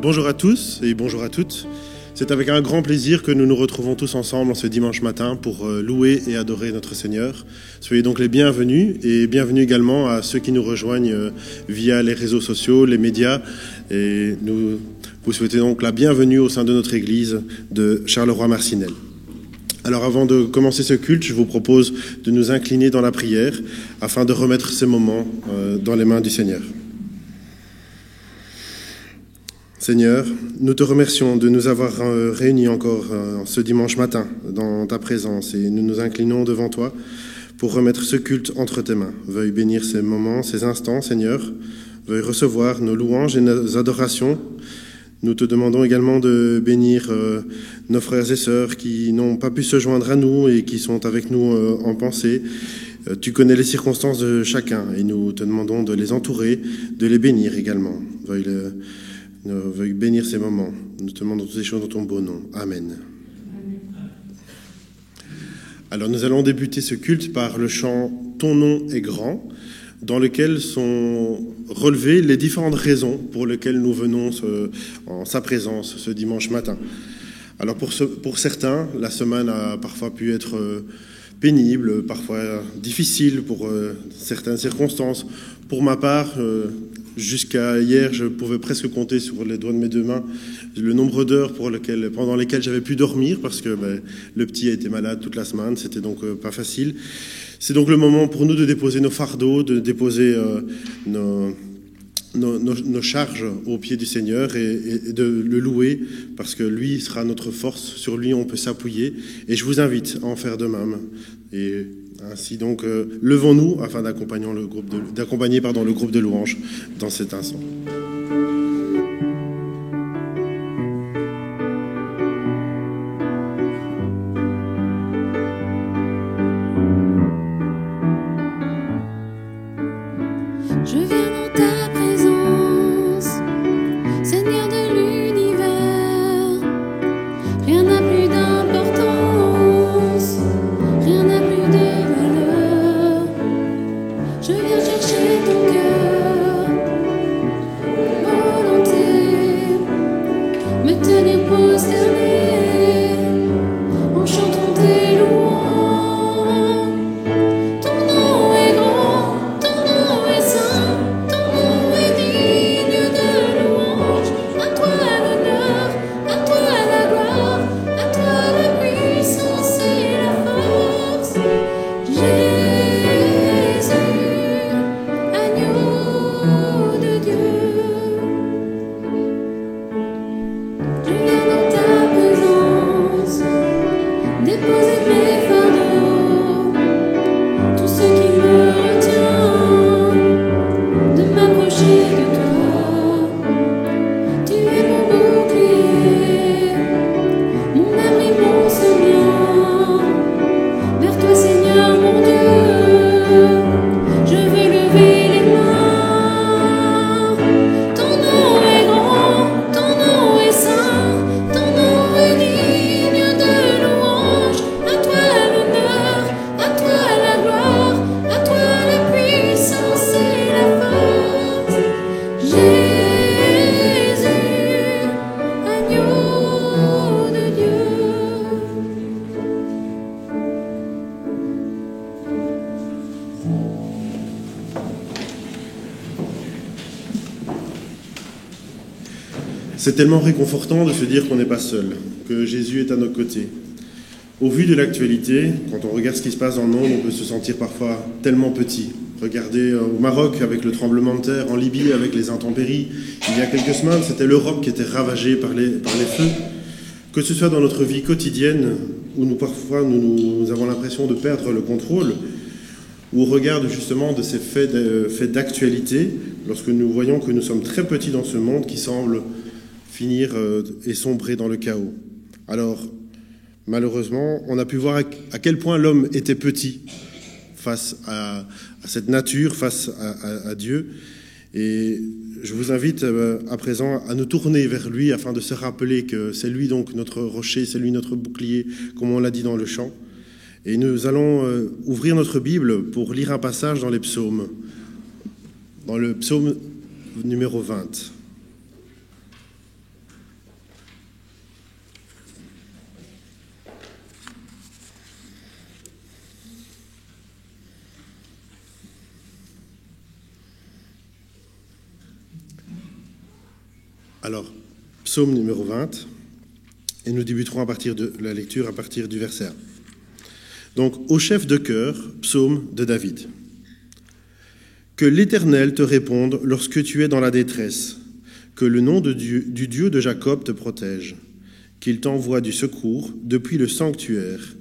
Bonjour à tous et bonjour à toutes. C'est avec un grand plaisir que nous nous retrouvons tous ensemble en ce dimanche matin pour louer et adorer notre Seigneur. Soyez donc les bienvenus et bienvenue également à ceux qui nous rejoignent via les réseaux sociaux, les médias. Et nous vous souhaitons donc la bienvenue au sein de notre Église de Charleroi-Marcinelle. Alors avant de commencer ce culte, je vous propose de nous incliner dans la prière afin de remettre ces moments dans les mains du Seigneur. Seigneur, nous te remercions de nous avoir réunis encore ce dimanche matin dans ta présence et nous nous inclinons devant toi pour remettre ce culte entre tes mains. Veuille bénir ces moments, ces instants, Seigneur. Veuille recevoir nos louanges et nos adorations. Nous te demandons également de bénir nos frères et sœurs qui n'ont pas pu se joindre à nous et qui sont avec nous en pensée. Tu connais les circonstances de chacun et nous te demandons de les entourer, de les bénir également. Veuille bénir ces moments. Nous te demandons toutes ces choses dans ton beau nom. Amen. Alors nous allons débuter ce culte par le chant « Ton nom est grand », dans lequel sont relevées les différentes raisons pour lesquelles nous venons en sa présence ce dimanche matin. Alors pour certains, la semaine a parfois pu être pénible, parfois difficile pour certaines circonstances. Pour ma part, jusqu'à hier, je pouvais presque compter sur les doigts de mes deux mains le nombre d'heures pendant lesquelles j'avais pu dormir parce que le petit a été malade toute la semaine, c'était donc pas facile. C'est donc le moment pour nous de déposer nos fardeaux, de déposer nos charges aux pieds du Seigneur et de le louer parce que lui sera notre force, sur lui on peut s'appuyer et je vous invite à en faire de même. Et ainsi donc, levons-nous afin d'accompagner le groupe de louanges dans cet instant. Je viens dans ta présence, Seigneur de l'univers. Rien n'a plus d'importance, rien n'a plus de valeur. Je viens chercher ton cœur, volonté, me tenir prosterné en chantant tes louanges. Ton nom est grand, ton nom est saint, ton nom est digne de louange. À toi l'honneur, à toi la gloire, à toi la puissance et la force. Jésus, agneau de Dieu. Je viens dans ta présence, déposer mes fardeaux, tout ce qui me retient de m'approcher de toi. Tu es mon bouclier, mon abri, mon semblant. Vers toi, Seigneur mon Dieu, je veux lever les mains. Ton nom est grand, ton nom est saint, ton nom est digne de louange. À toi l'honneur, à toi la gloire, à toi la puissance et la force. Jésus, agneau de Dieu. C'est tellement réconfortant de se dire qu'on n'est pas seul, que Jésus est à nos côtés. Au vu de l'actualité, quand on regarde ce qui se passe dans le monde, on peut se sentir parfois tellement petit. Regardez au Maroc avec le tremblement de terre, en Libye avec les intempéries. Il y a quelques semaines, c'était l'Europe qui était ravagée par les feux. Que ce soit dans notre vie quotidienne, où parfois nous avons l'impression de perdre le contrôle, ou au regard justement de ces faits d'actualité, lorsque nous voyons que nous sommes très petits dans ce monde qui semble finir et sombrer dans le chaos. Alors, malheureusement, on a pu voir à quel point l'homme était petit face à cette nature, face à Dieu. Et je vous invite à présent à nous tourner vers lui afin de se rappeler que c'est lui donc notre rocher, c'est lui notre bouclier, comme on l'a dit dans le chant. Et nous allons ouvrir notre Bible pour lire un passage dans les psaumes, dans le psaume numéro 20. Alors, psaume numéro 20, et nous débuterons à partir de la lecture à partir du verset 1. Donc, au chef de chœur, psaume de David. Que l'Éternel te réponde lorsque tu es dans la détresse, que le nom du Dieu de Jacob te protège, qu'il t'envoie du secours depuis le sanctuaire,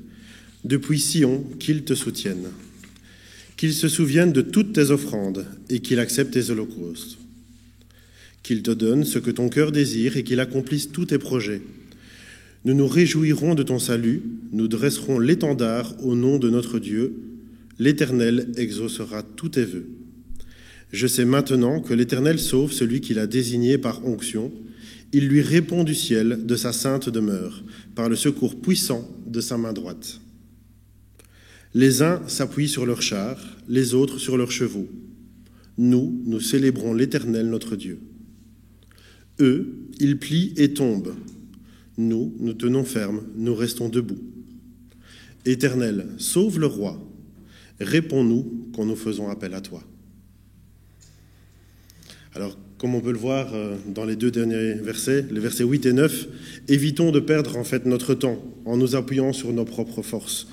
depuis Sion, qu'il te soutienne, qu'il se souvienne de toutes tes offrandes et qu'il accepte tes holocaustes, qu'il te donne ce que ton cœur désire et qu'il accomplisse tous tes projets. Nous nous réjouirons de ton salut, nous dresserons l'étendard au nom de notre Dieu. L'Éternel exaucera tous tes vœux. Je sais maintenant que l'Éternel sauve celui qu'il a désigné par onction. Il lui répond du ciel de sa sainte demeure, par le secours puissant de sa main droite. Les uns s'appuient sur leurs chars, les autres sur leurs chevaux. Nous, nous célébrons l'Éternel notre Dieu. Eux, ils plient et tombent. Nous, nous tenons ferme, nous restons debout. Éternel, sauve le roi. Réponds-nous quand nous faisons appel à toi. Alors, comme on peut le voir dans les deux derniers versets, les versets 8 et 9, évitons de perdre en fait notre temps en nous appuyant sur nos propres forces,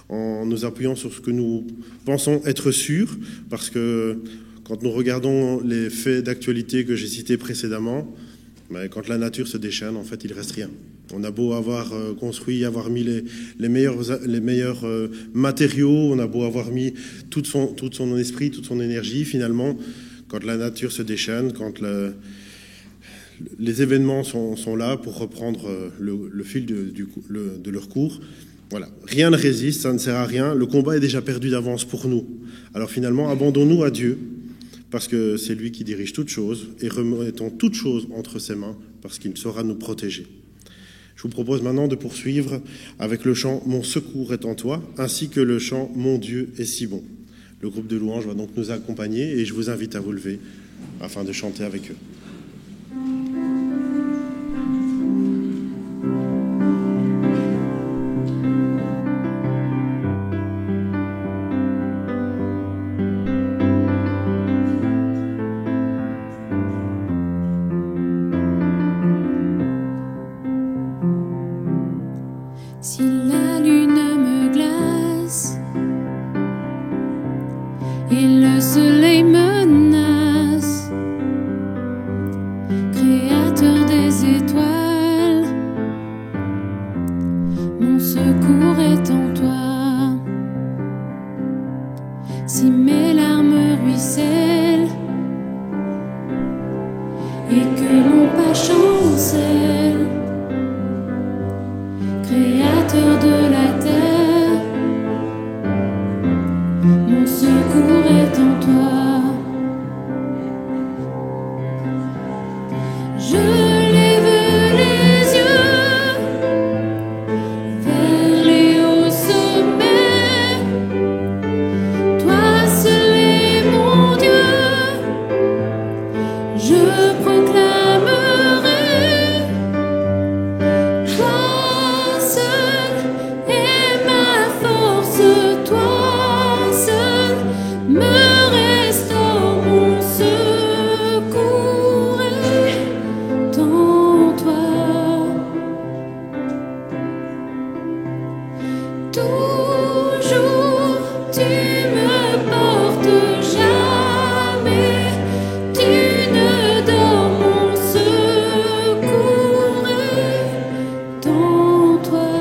en nous appuyant sur ce que nous pensons être sûr, parce que quand nous regardons les faits d'actualité que j'ai cités précédemment, quand la nature se déchaîne, en fait, il ne reste rien. On a beau avoir construit, avoir mis les meilleurs matériaux, on a beau avoir mis tout son esprit, toute son énergie, finalement, quand la nature se déchaîne, quand les événements sont là pour reprendre le fil de leur cours, voilà. Rien ne résiste, ça ne sert à rien, le combat est déjà perdu d'avance pour nous. Alors finalement, abandonnons-nous à Dieu, parce que c'est lui qui dirige toutes choses, et remettons toutes choses entre ses mains, parce qu'il saura nous protéger. Je vous propose maintenant de poursuivre avec le chant « Mon secours est en toi », ainsi que le chant « Mon Dieu est si bon ». Le groupe de louanges va donc nous accompagner, et je vous invite à vous lever afin de chanter avec eux. Si la lune me glace et le soleil menace, Créateur des étoiles, mon secours est en toi. Si mes larmes ruissellent et que mon pas chancelle, Créateur de la terre, mon secours est en toi. Je lève les yeux vers les hauts sommets. Toi seul est mon Dieu, je proclamerai. Toi seul est ma force, toi seul me restaure, mon secours est en toi. Toujours tu me portes, jamais tu ne dors, mon secours est en toi.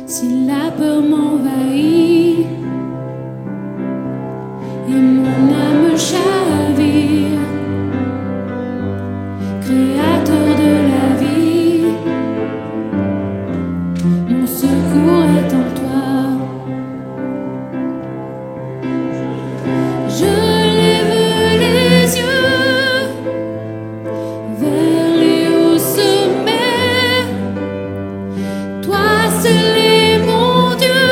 Si la peur m'envahit et mon âme chavire, Créateur de la vie, mon secours est en toi. Je lève les yeux vers les hauts sommets. Toi seul est mon Dieu,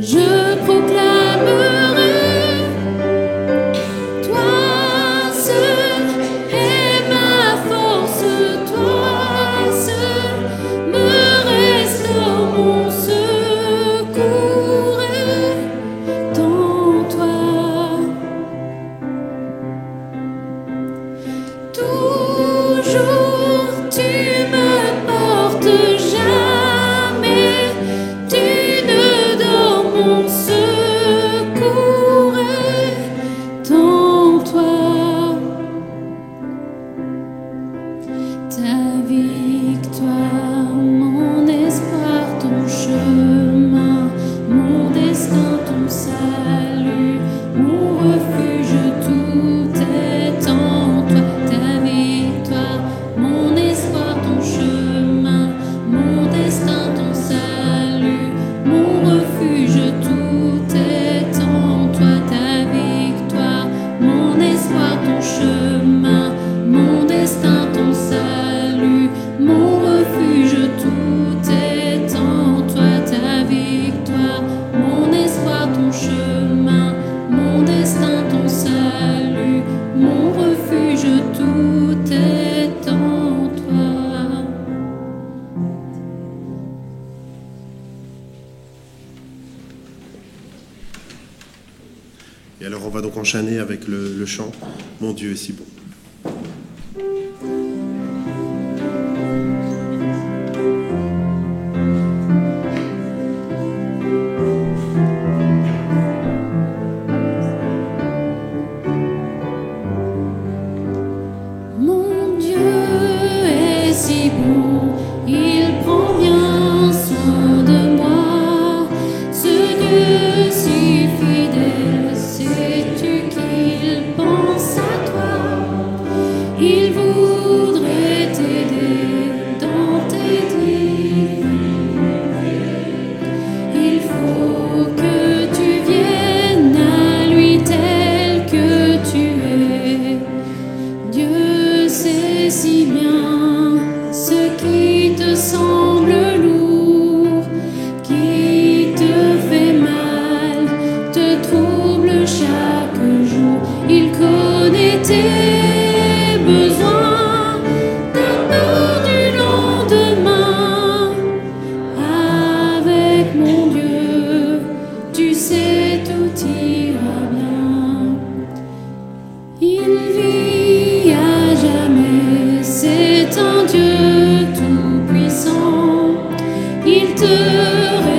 je proclamerai. Toi seul est ma force, toi seul me restaure, mon secours est en toi. Et alors on va donc enchaîner avec le chant « Mon Dieu est si bon ». Mon Dieu est si bon, il prend bien soin de moi. Ce Dieu si fidèle, sais-tu qu'il pense à toi? Il voudrait t'aider dans tes dires. Il faut que tu viennes à lui tel que tu es. Dieu sait si bien ce qui te semble lourd, qui te fait mal, te trouble chaque jour. Il connaît tes besoins, ta peur du lendemain. Avec mon Dieu, tu sais tout ira bien. Il vit à jamais, c'est un Dieu tout-puissant. Il te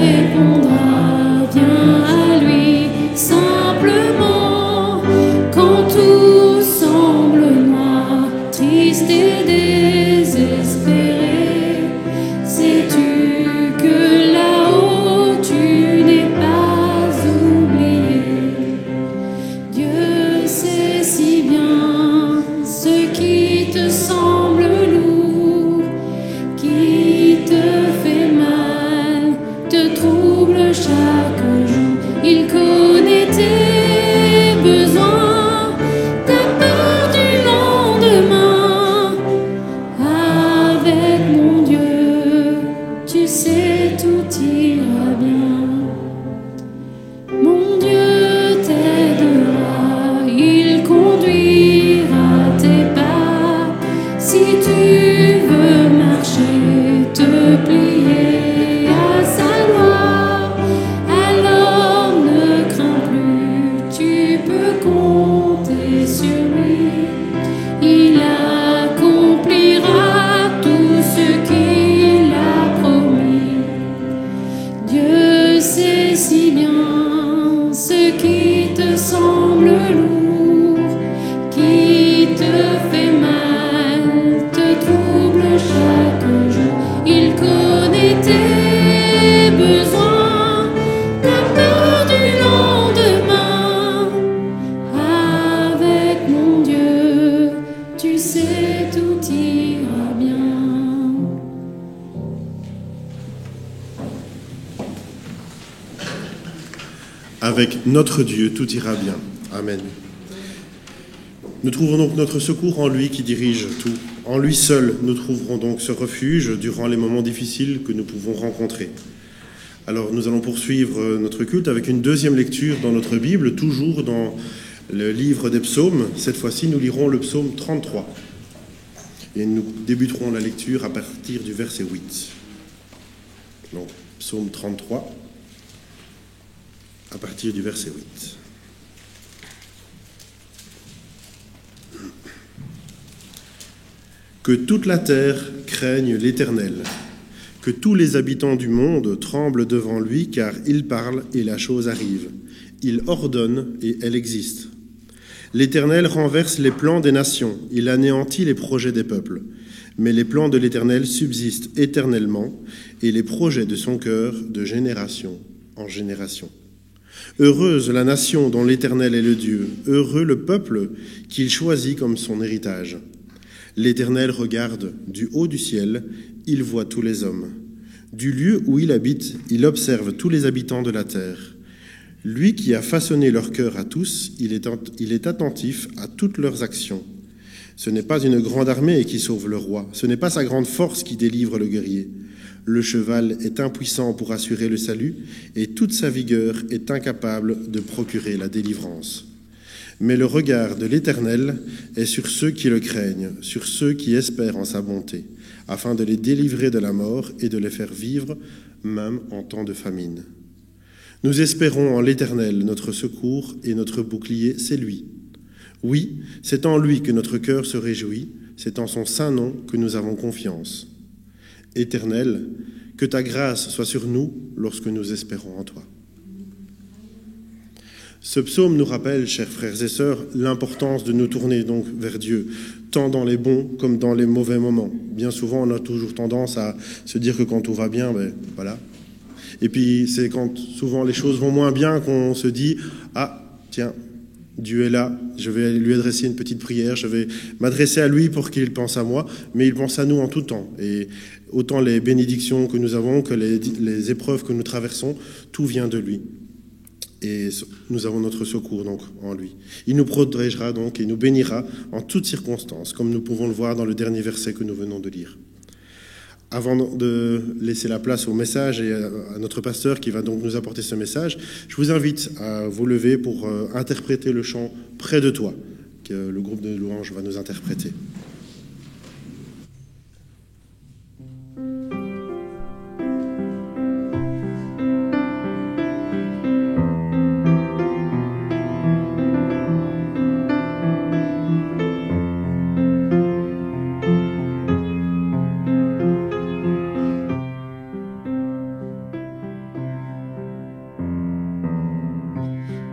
répondra, viens à lui simplement. Quand tout semble noir, triste et désespéré, sais-tu que là-haut tu n'es pas oublié? Dieu sait si bien ce qui te semble lourd, qui te fait mal, te trouble chaque jour. Il connaît tes besoins, ta peur du lendemain. Avec mon Dieu, tu sais tout ira bien. Mon Dieu t'aidera, il conduira tes pas. Si tu veux marcher, te plier à sa loi, alors ne crains plus, tu peux compter sur lui. Il accomplira tout ce qu'il a promis. Dieu sait si bien ce qui te semble lourd, qui te fait mal, te trouble chaque jour. Il connaît tes besoins, ta peur du lendemain. Avec mon Dieu, tu sais tout ira bien. Avec notre Dieu, tout ira bien. Amen. Nous trouverons donc notre secours en lui qui dirige tout. En lui seul, nous trouverons donc ce refuge durant les moments difficiles que nous pouvons rencontrer. Alors, nous allons poursuivre notre culte avec une deuxième lecture dans notre Bible, toujours dans le livre des psaumes. Cette fois-ci, nous lirons le psaume 33. Et nous débuterons la lecture à partir du verset 8. Donc, psaume 33, à partir du verset 8. Que toute la terre craigne l'Éternel, que tous les habitants du monde tremblent devant lui, car il parle et la chose arrive. Il ordonne et elle existe. L'Éternel renverse les plans des nations, il anéantit les projets des peuples. Mais les plans de l'Éternel subsistent éternellement, et les projets de son cœur de génération en génération. Heureuse la nation dont l'Éternel est le Dieu, heureux le peuple qu'il choisit comme son héritage. L'Éternel regarde du haut du ciel, il voit tous les hommes. Du lieu où il habite, il observe tous les habitants de la terre. Lui qui a façonné leur cœur à tous, il est attentif à toutes leurs actions. Ce n'est pas une grande armée qui sauve le roi, ce n'est pas sa grande force qui délivre le guerrier. Le cheval est impuissant pour assurer le salut, et toute sa vigueur est incapable de procurer la délivrance. Mais le regard de l'Éternel est sur ceux qui le craignent, sur ceux qui espèrent en sa bonté, afin de les délivrer de la mort et de les faire vivre, même en temps de famine. Nous espérons en l'Éternel, notre secours et notre bouclier, c'est lui. Oui, c'est en lui que notre cœur se réjouit, c'est en son saint nom que nous avons confiance. Éternel, que ta grâce soit sur nous lorsque nous espérons en toi. Ce psaume nous rappelle, chers frères et sœurs, l'importance de nous tourner donc vers Dieu, tant dans les bons comme dans les mauvais moments. Bien souvent, on a toujours tendance à se dire que quand tout va bien, ben voilà. Et puis, c'est quand souvent les choses vont moins bien qu'on se dit « Ah, tiens, Dieu est là, je vais lui adresser une petite prière, je vais m'adresser à lui pour qu'il pense à moi, mais il pense à nous en tout temps. » Et autant les bénédictions que nous avons que les épreuves que nous traversons, tout vient de lui. Et nous avons notre secours donc en lui. Il nous protégera donc et nous bénira en toutes circonstances, comme nous pouvons le voir dans le dernier verset que nous venons de lire. Avant de laisser la place au message et à notre pasteur qui va donc nous apporter ce message, je vous invite à vous lever pour interpréter le chant « Près de toi » que le groupe de louanges va nous interpréter.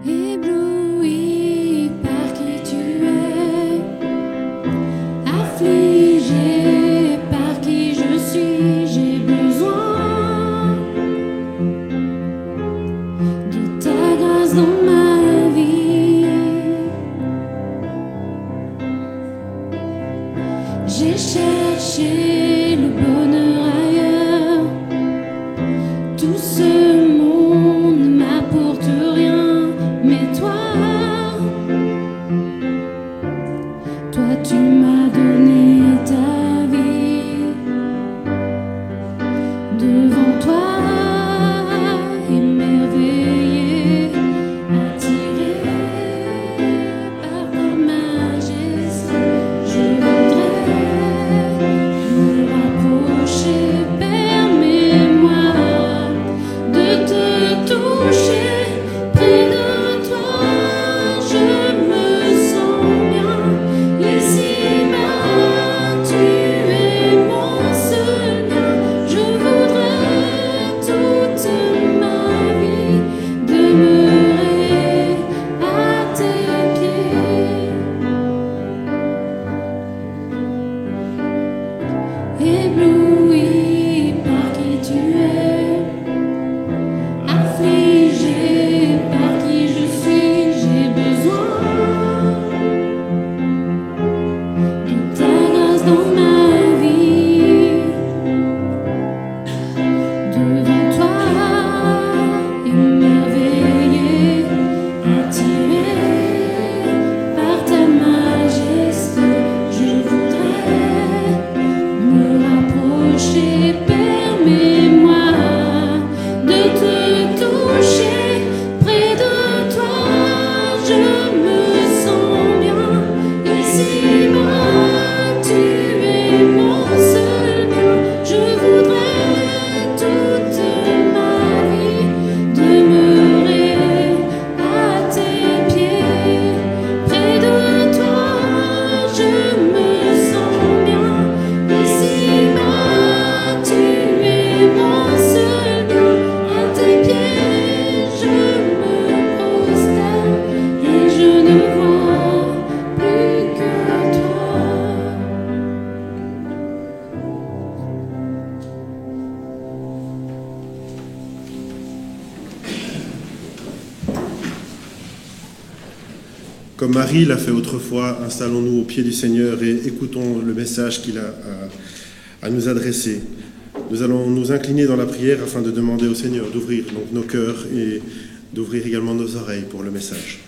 Ébloui par qui tu es, Comme Marie l'a fait autrefois, installons-nous au pied du Seigneur et écoutons le message qu'il a à nous adresser. Nous allons nous incliner dans la prière afin de demander au Seigneur d'ouvrir donc nos cœurs et d'ouvrir également nos oreilles pour le message.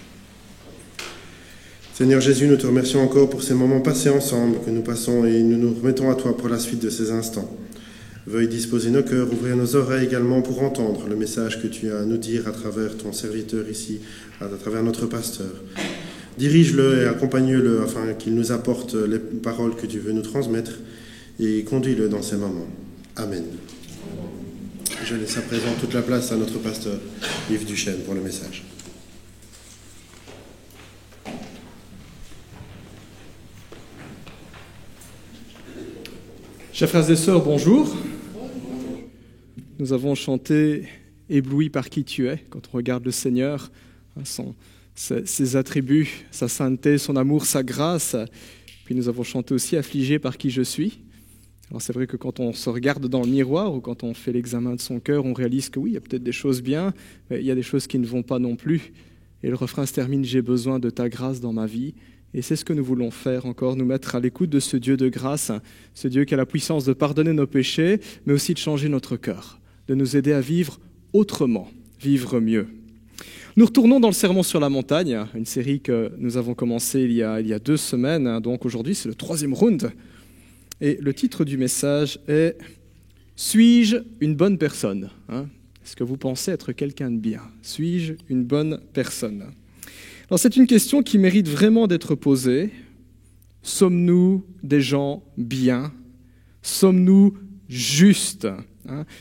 Seigneur Jésus, nous te remercions encore pour ces moments passés ensemble que nous passons et nous nous remettons à toi pour la suite de ces instants. Veuille disposer nos cœurs, ouvrir nos oreilles également pour entendre le message que tu as à nous dire à travers ton serviteur ici, à travers notre pasteur. Dirige-le et accompagne-le afin qu'il nous apporte les paroles que tu veux nous transmettre et conduis-le dans ces moments. Amen. Je laisse à présent toute la place à notre pasteur Yves Duchesne pour le message. Chers frères et sœurs, bonjour. Nous avons chanté « Ébloui par qui tu es » quand on regarde le Seigneur, ses attributs, sa sainteté, son amour, sa grâce. Puis nous avons chanté aussi « Affligé par qui je suis ». Alors c'est vrai que quand on se regarde dans le miroir ou quand on fait l'examen de son cœur, on réalise que oui, il y a peut-être des choses bien, mais il y a des choses qui ne vont pas non plus. Et le refrain se termine « J'ai besoin de ta grâce dans ma vie ». Et c'est ce que nous voulons faire encore, nous mettre à l'écoute de ce Dieu de grâce, ce Dieu qui a la puissance de pardonner nos péchés, mais aussi de changer notre cœur, de nous aider à vivre autrement, vivre mieux. Nous retournons dans le Sermon sur la montagne, une série que nous avons commencée il y a 2 semaines, donc aujourd'hui c'est le 3e round. Et le titre du message est « Suis-je une bonne personne ?» Est-ce que vous pensez être quelqu'un de bien ? Suis-je une bonne personne ? Alors c'est une question qui mérite vraiment d'être posée. Sommes-nous des gens bien ? Sommes-nous justes ?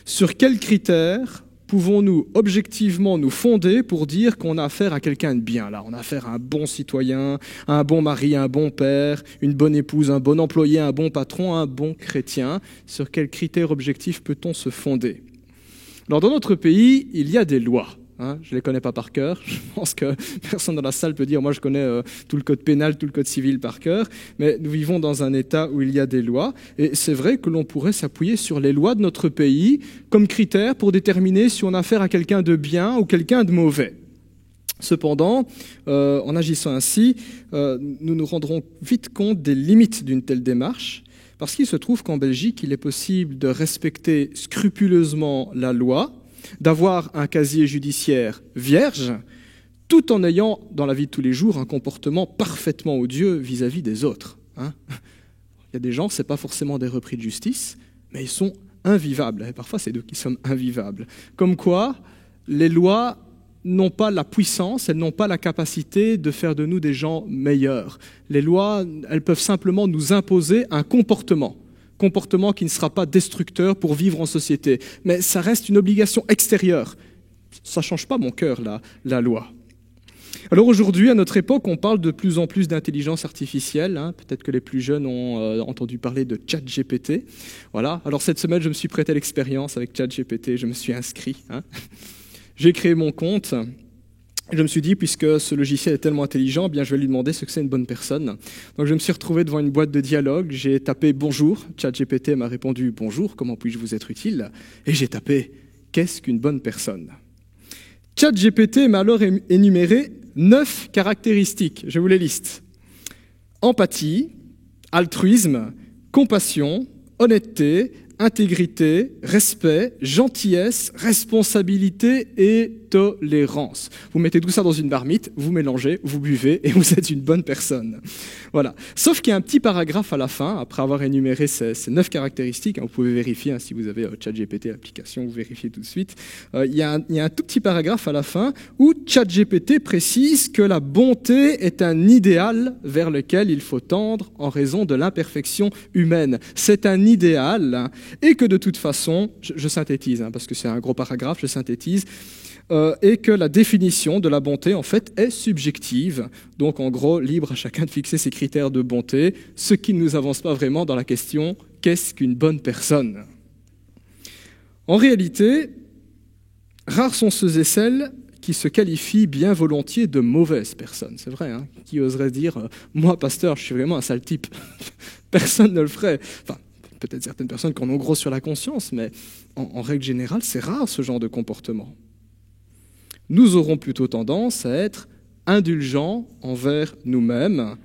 Sur quels critères pouvons-nous objectivement nous fonder pour dire qu'on a affaire à quelqu'un de bien ? Là, on a affaire à un bon citoyen, à un bon mari, à un bon père, une bonne épouse, un bon employé, un bon patron, un bon chrétien. Sur quels critères objectifs peut-on se fonder ? Alors dans notre pays, il y a des lois. Je ne les connais pas par cœur. Je pense que personne dans la salle peut dire « moi je connais tout le code pénal, tout le code civil par cœur ». Mais nous vivons dans un État où il y a des lois. Et c'est vrai que l'on pourrait s'appuyer sur les lois de notre pays comme critère pour déterminer si on a affaire à quelqu'un de bien ou quelqu'un de mauvais. Cependant, en agissant ainsi, nous nous rendrons vite compte des limites d'une telle démarche. Parce qu'il se trouve qu'en Belgique, il est possible de respecter scrupuleusement la loi, d'avoir un casier judiciaire vierge, tout en ayant, dans la vie de tous les jours, un comportement parfaitement odieux vis-à-vis des autres. Il y a des gens, ce n'est pas forcément des repris de justice, mais ils sont invivables. Et parfois, c'est nous qui sommes invivables. Comme quoi, les lois n'ont pas la puissance, elles n'ont pas la capacité de faire de nous des gens meilleurs. Les lois, elles peuvent simplement nous imposer un comportement qui ne sera pas destructeur pour vivre en société. Mais ça reste une obligation extérieure. Ça ne change pas mon cœur, la loi. Alors aujourd'hui, à notre époque, on parle de plus en plus d'intelligence artificielle. Peut-être que les plus jeunes ont entendu parler de ChatGPT. Voilà. Alors cette semaine, je me suis prêté à l'expérience avec ChatGPT. Je me suis inscrit. J'ai créé mon compte. Je me suis dit, puisque ce logiciel est tellement intelligent, je vais lui demander ce que c'est une bonne personne. Donc je me suis retrouvé devant une boîte de dialogue, j'ai tapé « Bonjour », ChatGPT m'a répondu « Bonjour, comment puis-je vous être utile ?» Et j'ai tapé « Qu'est-ce qu'une bonne personne ?» ChatGPT m'a alors énuméré 9 caractéristiques, je vous les liste. Empathie, altruisme, compassion, honnêteté, intégrité, respect, gentillesse, responsabilité et tolérance. Vous mettez tout ça dans une marmite, vous mélangez, vous buvez et vous êtes une bonne personne. Voilà. Sauf qu'il y a un petit paragraphe à la fin, après avoir énuméré ces 9 caractéristiques, vous pouvez vérifier, si vous avez ChatGPT, l'application, vous vérifiez tout de suite. Il y a un tout petit paragraphe à la fin où ChatGPT précise que la bonté est un idéal vers lequel il faut tendre en raison de l'imperfection humaine. C'est un idéal et que de toute façon, je synthétise, parce que c'est un gros paragraphe, je synthétise, et que la définition de la bonté, en fait, est subjective. Donc, en gros, libre à chacun de fixer ses critères de bonté, ce qui ne nous avance pas vraiment dans la question « qu'est-ce qu'une bonne personne ?» En réalité, rares sont ceux et celles qui se qualifient bien volontiers de mauvaises personnes. C'est vrai, qui oserait dire « moi, pasteur, je suis vraiment un sale type ». Personne ne le ferait. Enfin, peut-être certaines personnes qui en ont gros sur la conscience, mais en règle générale, c'est rare ce genre de comportement. Nous aurons plutôt tendance à être indulgents envers nous-mêmes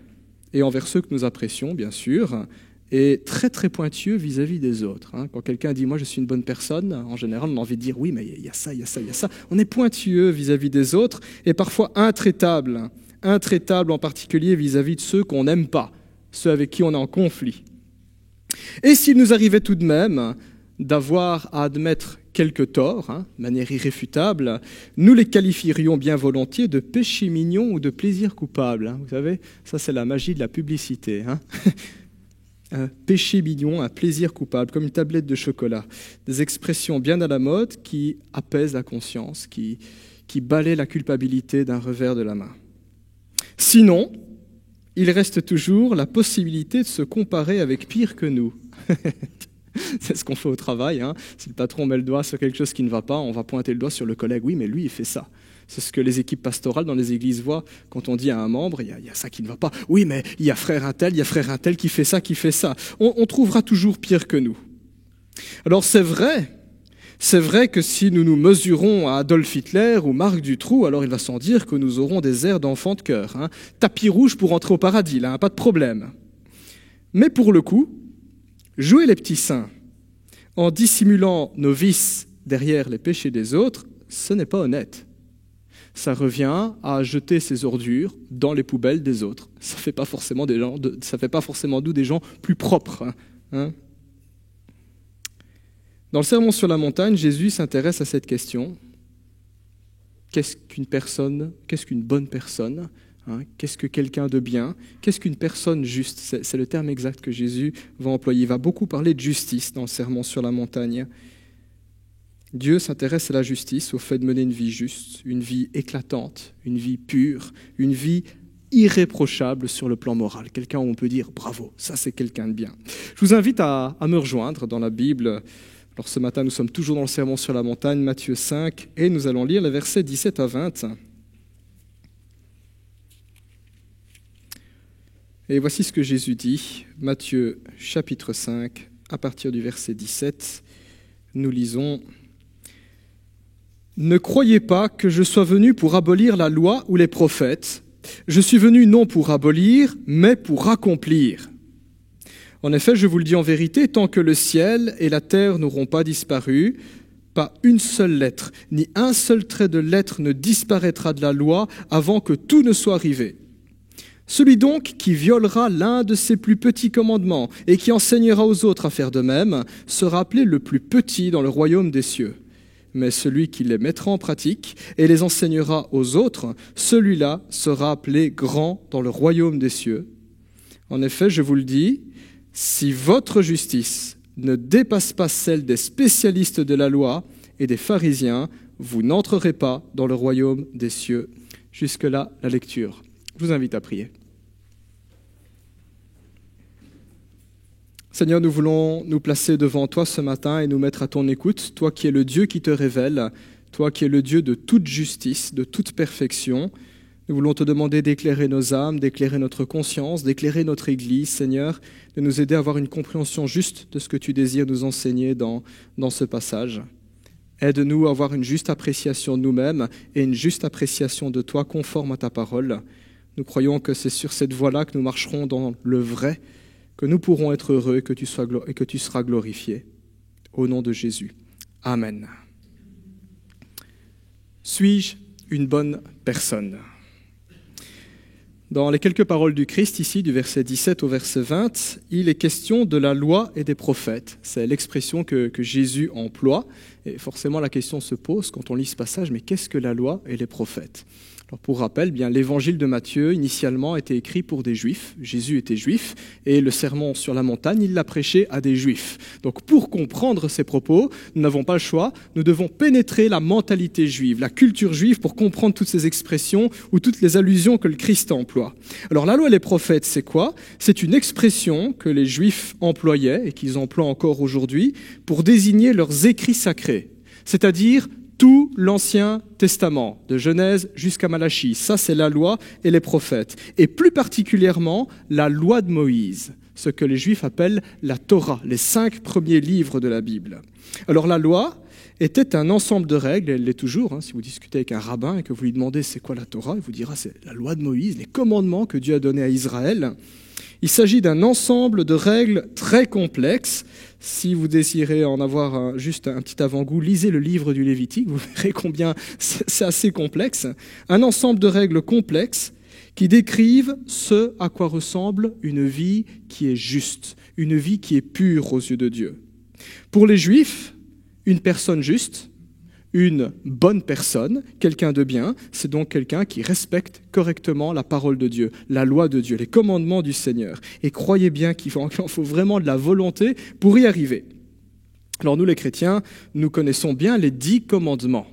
et envers ceux que nous apprécions, bien sûr, et très très pointueux vis-à-vis des autres. Quand quelqu'un dit « moi je suis une bonne personne », en général on a envie de dire « oui mais il y a ça, il y a ça, il y a ça ». On est pointueux vis-à-vis des autres et parfois intraitable en particulier vis-à-vis de ceux qu'on n'aime pas, ceux avec qui on est en conflit. Et s'il nous arrivait tout de même d'avoir à admettre quelques torts, de manière irréfutable, nous les qualifierions bien volontiers de péchés mignons ou de plaisirs coupables. Vous savez, ça c'est la magie de la publicité. un péché mignon, un plaisir coupable, comme une tablette de chocolat. Des expressions bien à la mode qui apaisent la conscience, qui balaient la culpabilité d'un revers de la main. Sinon, il reste toujours la possibilité de se comparer avec pire que nous. C'est ce qu'on fait au travail. Hein. Si le patron met le doigt sur quelque chose qui ne va pas, on va pointer le doigt sur le collègue. Oui, mais lui, il fait ça. C'est ce que les équipes pastorales dans les églises voient quand on dit à un membre, il y a ça qui ne va pas. Oui, mais il y a frère un tel qui fait ça, qui fait ça. On trouvera toujours pire que nous. Alors c'est vrai que si nous nous mesurons à Adolf Hitler ou Marc Dutroux, alors il va sans dire que nous aurons des airs d'enfants de cœur. Hein. Tapis rouge pour entrer au paradis, là, hein, pas de problème. Mais pour le coup, jouer les petits saints en dissimulant nos vices derrière les péchés des autres, ce n'est pas honnête. Ça revient à jeter ses ordures dans les poubelles des autres. Ça fait pas forcément d'où des gens plus propres. Hein. Dans le Sermon sur la montagne, Jésus s'intéresse à cette question. Qu'est-ce qu'une bonne personne ? Hein, qu'est-ce que quelqu'un de bien ? Qu'est-ce qu'une personne juste ? C'est le terme exact que Jésus va employer. Il va beaucoup parler de justice dans le Sermon sur la montagne. Dieu s'intéresse à la justice, au fait de mener une vie juste, une vie éclatante, une vie pure, une vie irréprochable sur le plan moral. Quelqu'un où on peut dire « bravo, ça c'est quelqu'un de bien ». Je vous invite à me rejoindre dans la Bible. Alors ce matin, nous sommes toujours dans le Sermon sur la montagne, Matthieu 5, et nous allons lire les versets 17 à 20. Et voici ce que Jésus dit, Matthieu chapitre 5, à partir du verset 17. Nous lisons « Ne croyez pas que je sois venu pour abolir la loi ou les prophètes. Je suis venu non pour abolir, mais pour accomplir. En effet, je vous le dis en vérité, tant que le ciel et la terre n'auront pas disparu, pas une seule lettre, ni un seul trait de lettre ne disparaîtra de la loi avant que tout ne soit arrivé. Celui donc qui violera l'un de ces plus petits commandements et qui enseignera aux autres à faire de même sera appelé le plus petit dans le royaume des cieux. Mais celui qui les mettra en pratique et les enseignera aux autres, celui-là sera appelé grand dans le royaume des cieux. En effet, je vous le dis, si votre justice ne dépasse pas celle des spécialistes de la loi et des pharisiens, vous n'entrerez pas dans le royaume des cieux. Jusque-là, la lecture. Je vous invite à prier. Seigneur, nous voulons nous placer devant toi ce matin et nous mettre à ton écoute, toi qui es le Dieu qui te révèle, toi qui es le Dieu de toute justice, de toute perfection. Nous voulons te demander d'éclairer nos âmes, d'éclairer notre conscience, d'éclairer notre Église, Seigneur, de nous aider à avoir une compréhension juste de ce que tu désires nous enseigner dans ce passage. Aide-nous à avoir une juste appréciation de nous-mêmes et une juste appréciation de toi conforme à ta parole. Nous croyons que c'est sur cette voie-là que nous marcherons dans le vrai, que nous pourrons être heureux et que tu seras glorifié. Au nom de Jésus. Amen. Suis-je une bonne personne ? Dans les quelques paroles du Christ, ici, du verset 17 au verset 20, il est question de la loi et des prophètes. C'est l'expression que Jésus emploie. Et forcément, la question se pose quand on lit ce passage, mais qu'est-ce que la loi et les prophètes ? Alors pour rappel, bien, l'évangile de Matthieu, initialement, était écrit pour des Juifs. Jésus était juif, et le sermon sur la montagne, il l'a prêché à des Juifs. Donc pour comprendre ces propos, nous n'avons pas le choix, nous devons pénétrer la mentalité juive, la culture juive, pour comprendre toutes ces expressions ou toutes les allusions que le Christ emploie. Alors la loi et les prophètes, c'est quoi ? C'est une expression que les Juifs employaient, et qu'ils emploient encore aujourd'hui, pour désigner leurs écrits sacrés, c'est-à-dire tout l'Ancien Testament, de Genèse jusqu'à Malachie. Ça, c'est la loi et les prophètes. Et plus particulièrement, la loi de Moïse, ce que les Juifs appellent la Torah, les 5 premiers livres de la Bible. Alors la loi était un ensemble de règles, et elle l'est toujours. Si vous discutez avec un rabbin et que vous lui demandez c'est quoi la Torah, il vous dira c'est la loi de Moïse, les commandements que Dieu a donnés à Israël. Il s'agit d'un ensemble de règles très complexes. Si vous désirez en avoir juste un petit avant-goût, lisez le livre du Lévitique, vous verrez combien c'est assez complexe. Un ensemble de règles complexes qui décrivent ce à quoi ressemble une vie qui est juste, une vie qui est pure aux yeux de Dieu. Pour les Juifs, une personne juste, Une bonne personne, quelqu'un de bien, c'est donc quelqu'un qui respecte correctement la parole de Dieu, la loi de Dieu, les commandements du Seigneur. Et croyez bien qu'il en faut vraiment de la volonté pour y arriver. Alors nous les chrétiens, nous connaissons bien les 10 commandements.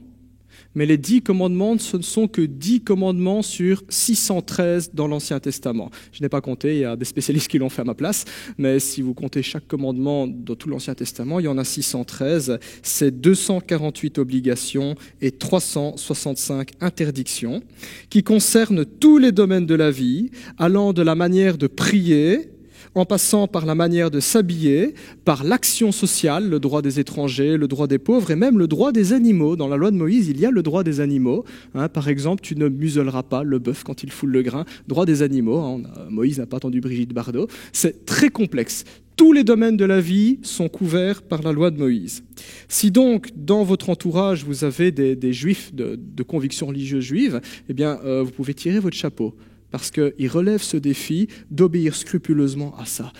Mais les 10 commandements, ce ne sont que 10 commandements sur 613 dans l'Ancien Testament. Je n'ai pas compté, il y a des spécialistes qui l'ont fait à ma place, mais si vous comptez chaque commandement dans tout l'Ancien Testament, il y en a 613. C'est 248 obligations et 365 interdictions qui concernent tous les domaines de la vie, allant de la manière de prier, en passant par la manière de s'habiller, par l'action sociale, le droit des étrangers, le droit des pauvres et même le droit des animaux. Dans la loi de Moïse, il y a le droit des animaux. Par exemple, tu ne muselleras pas le bœuf quand il foule le grain. Droit des animaux. Moïse n'a pas attendu Brigitte Bardot. C'est très complexe. Tous les domaines de la vie sont couverts par la loi de Moïse. Si donc, dans votre entourage, vous avez des juifs de conviction religieuse juive, eh bien, vous pouvez tirer votre chapeau. Parce qu'il relève ce défi d'obéir scrupuleusement à ça,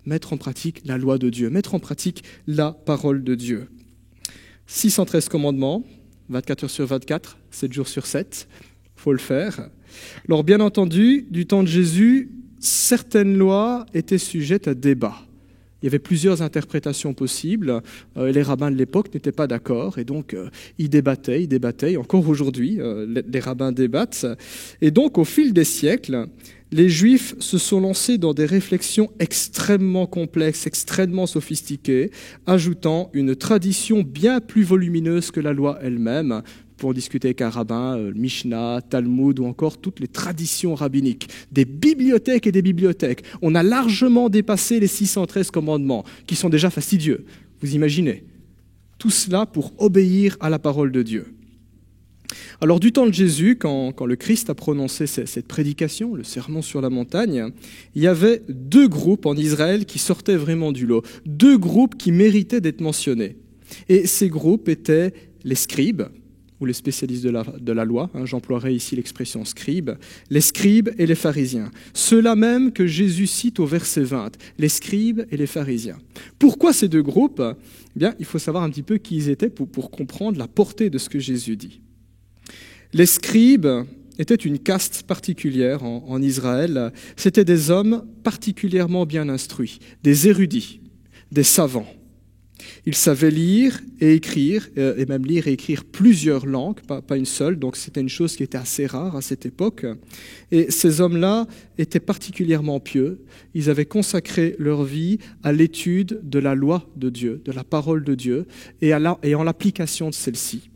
mettre en pratique la loi de Dieu, mettre en pratique la parole de Dieu. 613 commandements, 24 heures sur 24, 7 jours sur 7, il faut le faire. Alors bien entendu, du temps de Jésus, certaines lois étaient sujettes à débat. Il y avait plusieurs interprétations possibles. Les rabbins de l'époque n'étaient pas d'accord et donc ils débattaient. Et encore aujourd'hui, les rabbins débattent. Et donc, au fil des siècles, les Juifs se sont lancés dans des réflexions extrêmement complexes, extrêmement sophistiquées, ajoutant une tradition bien plus volumineuse que la loi elle-même, pour discuter avec un rabbin, Mishnah, Talmud ou encore toutes les traditions rabbiniques. Des bibliothèques et des bibliothèques. On a largement dépassé les 613 commandements, qui sont déjà fastidieux. Vous imaginez ? Tout cela pour obéir à la parole de Dieu. Alors du temps de Jésus, quand le Christ a prononcé cette prédication, le sermon sur la montagne, il y avait 2 groupes en Israël qui sortaient vraiment du lot. 2 groupes qui méritaient d'être mentionnés. Et ces groupes étaient les scribes, ou les spécialistes de la loi, j'emploierai ici l'expression scribe, les scribes et les pharisiens. Ceux-là même que Jésus cite au verset 20, les scribes et les pharisiens. Pourquoi ces 2 groupes ? Eh bien, il faut savoir un petit peu qui ils étaient pour comprendre la portée de ce que Jésus dit. Les scribes étaient une caste particulière en Israël. C'étaient des hommes particulièrement bien instruits, des érudits, des savants. Ils savaient lire et écrire, et même lire et écrire plusieurs langues, pas une seule, donc c'était une chose qui était assez rare à cette époque. Et ces hommes-là étaient particulièrement pieux. Ils avaient consacré leur vie à l'étude de la loi de Dieu, de la parole de Dieu, et en l'application de celle-ci.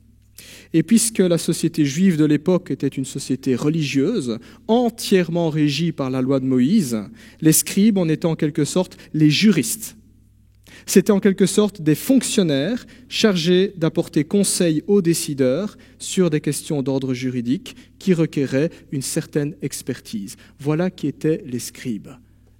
Et puisque la société juive de l'époque était une société religieuse, entièrement régie par la loi de Moïse, les scribes en étaient en quelque sorte les juristes. C'était en quelque sorte des fonctionnaires chargés d'apporter conseil aux décideurs sur des questions d'ordre juridique qui requéraient une certaine expertise. Voilà qui étaient les scribes.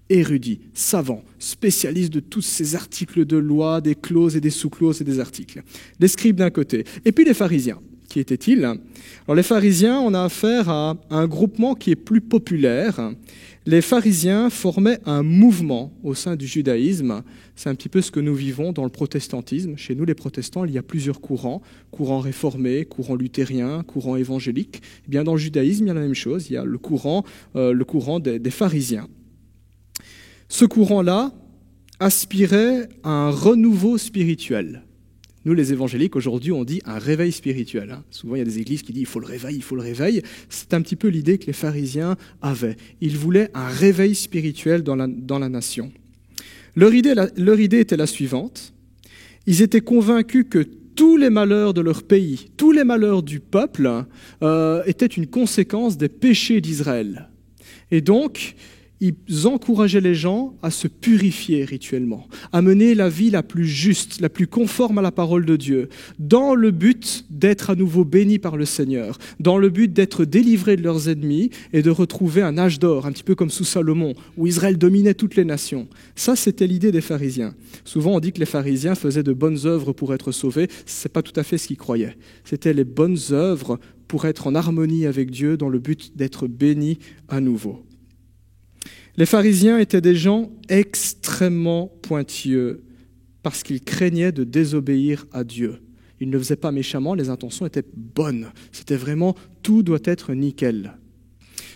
Érudits, savants, spécialistes de tous ces articles de loi, des clauses et des sous-clauses et des articles. Les scribes d'un côté. Et puis les pharisiens. Qui étaient-ils ? Alors les pharisiens, on a affaire à un groupement qui est plus populaire. Les pharisiens formaient un mouvement au sein du judaïsme. C'est un petit peu ce que nous vivons dans le protestantisme. Chez nous, les protestants, il y a plusieurs courants. Courant réformé, courant luthérien, courant évangélique. Eh bien, dans le judaïsme, il y a la même chose. Il y a le courant des pharisiens. Ce courant-là aspirait à un renouveau spirituel. Nous, les évangéliques, aujourd'hui, on dit un réveil spirituel. Souvent, il y a des églises qui disent « il faut le réveil ». C'est un petit peu l'idée que les pharisiens avaient. Ils voulaient un réveil spirituel dans la nation. Leur idée était la suivante. Ils étaient convaincus que tous les malheurs de leur pays, tous les malheurs du peuple, étaient une conséquence des péchés d'Israël. Et donc, ils encourageaient les gens à se purifier rituellement, à mener la vie la plus juste, la plus conforme à la parole de Dieu, dans le but d'être à nouveau bénis par le Seigneur, dans le but d'être délivrés de leurs ennemis et de retrouver un âge d'or, un petit peu comme sous Salomon, où Israël dominait toutes les nations. Ça, c'était l'idée des pharisiens. Souvent, on dit que les pharisiens faisaient de bonnes œuvres pour être sauvés. Ce n'est pas tout à fait ce qu'ils croyaient. C'était les bonnes œuvres pour être en harmonie avec Dieu, dans le but d'être bénis à nouveau. Les pharisiens étaient des gens extrêmement pointilleux parce qu'ils craignaient de désobéir à Dieu. Ils ne le faisaient pas méchamment, les intentions étaient bonnes. C'était vraiment, tout doit être nickel.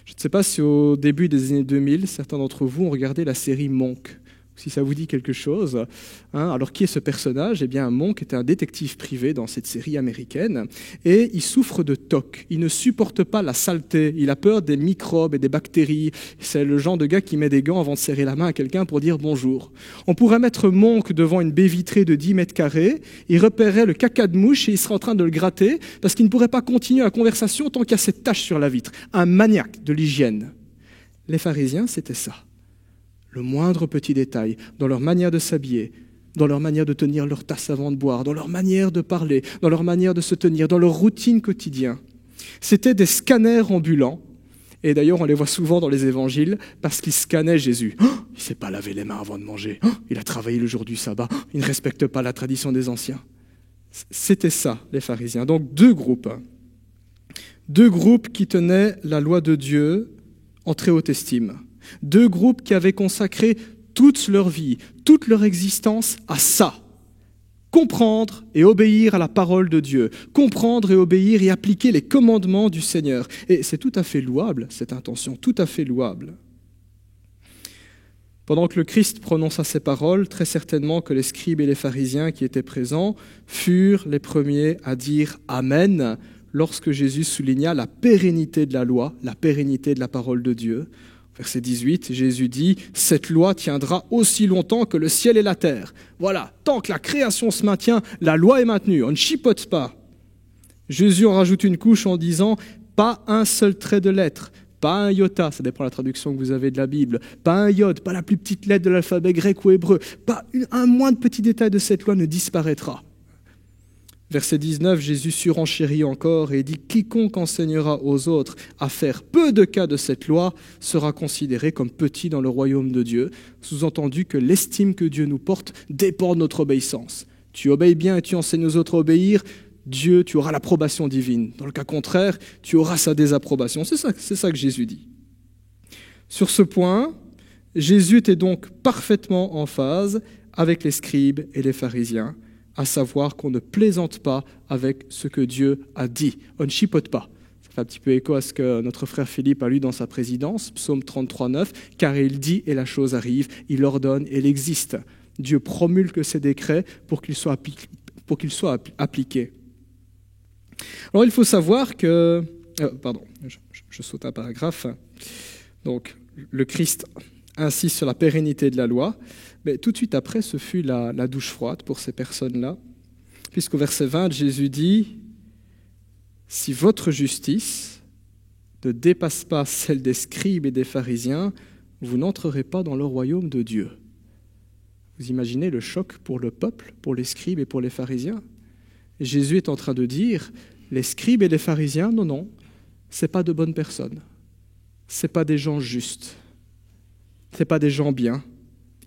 Je ne sais pas si au début des années 2000, certains d'entre vous ont regardé la série Monk, si ça vous dit quelque chose. Alors, qui est ce personnage ? Eh bien, Monk était un détective privé dans cette série américaine et il souffre de TOC. Il ne supporte pas la saleté. Il a peur des microbes et des bactéries. C'est le genre de gars qui met des gants avant de serrer la main à quelqu'un pour dire bonjour. On pourrait mettre Monk devant une baie vitrée de 10 mètres carrés. Il repérerait le caca de mouche et il serait en train de le gratter parce qu'il ne pourrait pas continuer la conversation tant qu'il y a cette tache sur la vitre. Un maniaque de l'hygiène. Les pharisiens, c'était ça. Le moindre petit détail, dans leur manière de s'habiller, dans leur manière de tenir leur tasse avant de boire, dans leur manière de parler, dans leur manière de se tenir, dans leur routine quotidienne. C'était des scanners ambulants. Et d'ailleurs, on les voit souvent dans les évangiles parce qu'ils scannaient Jésus. Oh, il ne s'est pas lavé les mains avant de manger. Oh, il a travaillé le jour du sabbat. Oh, il ne respecte pas la tradition des anciens. C'était ça, les pharisiens. Donc, deux groupes. Deux groupes qui tenaient la loi de Dieu en très haute estime. Deux groupes qui avaient consacré toute leur vie, toute leur existence à ça. Comprendre et obéir à la parole de Dieu. Comprendre et obéir et appliquer les commandements du Seigneur. Et c'est tout à fait louable, cette intention, tout à fait louable. Pendant que le Christ prononça ces paroles, très certainement que les scribes et les pharisiens qui étaient présents furent les premiers à dire « Amen » lorsque Jésus souligna la pérennité de la loi, la pérennité de la parole de Dieu. Verset 18, Jésus dit « Cette loi tiendra aussi longtemps que le ciel et la terre. » Voilà, tant que la création se maintient, la loi est maintenue, on ne chipote pas. Jésus en rajoute une couche en disant « Pas un seul trait de lettre, pas un iota, ça dépend de la traduction que vous avez de la Bible, pas un iode, pas la plus petite lettre de l'alphabet grec ou hébreu, pas un moindre petit détail de cette loi ne disparaîtra. » Verset 19, Jésus surenchérit encore et dit « Quiconque enseignera aux autres à faire peu de cas de cette loi sera considéré comme petit dans le royaume de Dieu. » Sous-entendu que l'estime que Dieu nous porte dépend de notre obéissance. Tu obéis bien et tu enseignes aux autres à obéir, Dieu, tu auras l'approbation divine. Dans le cas contraire, tu auras sa désapprobation. C'est ça que Jésus dit. Sur ce point, Jésus était donc parfaitement en phase avec les scribes et les pharisiens, à savoir qu'on ne plaisante pas avec ce que Dieu a dit. On ne chipote pas. Ça fait un petit peu écho à ce que notre frère Philippe a lu dans sa présidence, psaume 33, 9, « Car il dit et la chose arrive, il ordonne et elle existe. » Dieu promulgue ses décrets pour qu'ils soient appliqués. Alors il faut savoir que... je saute un paragraphe. Donc, le Christ insiste sur la pérennité de la loi. Mais tout de suite après, ce fut la douche froide pour ces personnes-là, puisqu'au verset 20, Jésus dit « Si votre justice ne dépasse pas celle des scribes et des pharisiens, vous n'entrerez pas dans le royaume de Dieu. » Vous imaginez le choc pour le peuple, pour les scribes et pour les pharisiens ? Et Jésus est en train de dire « Les scribes et les pharisiens, non, ce n'est pas de bonnes personnes. Ce n'est pas des gens justes. Ce n'est pas des gens bien.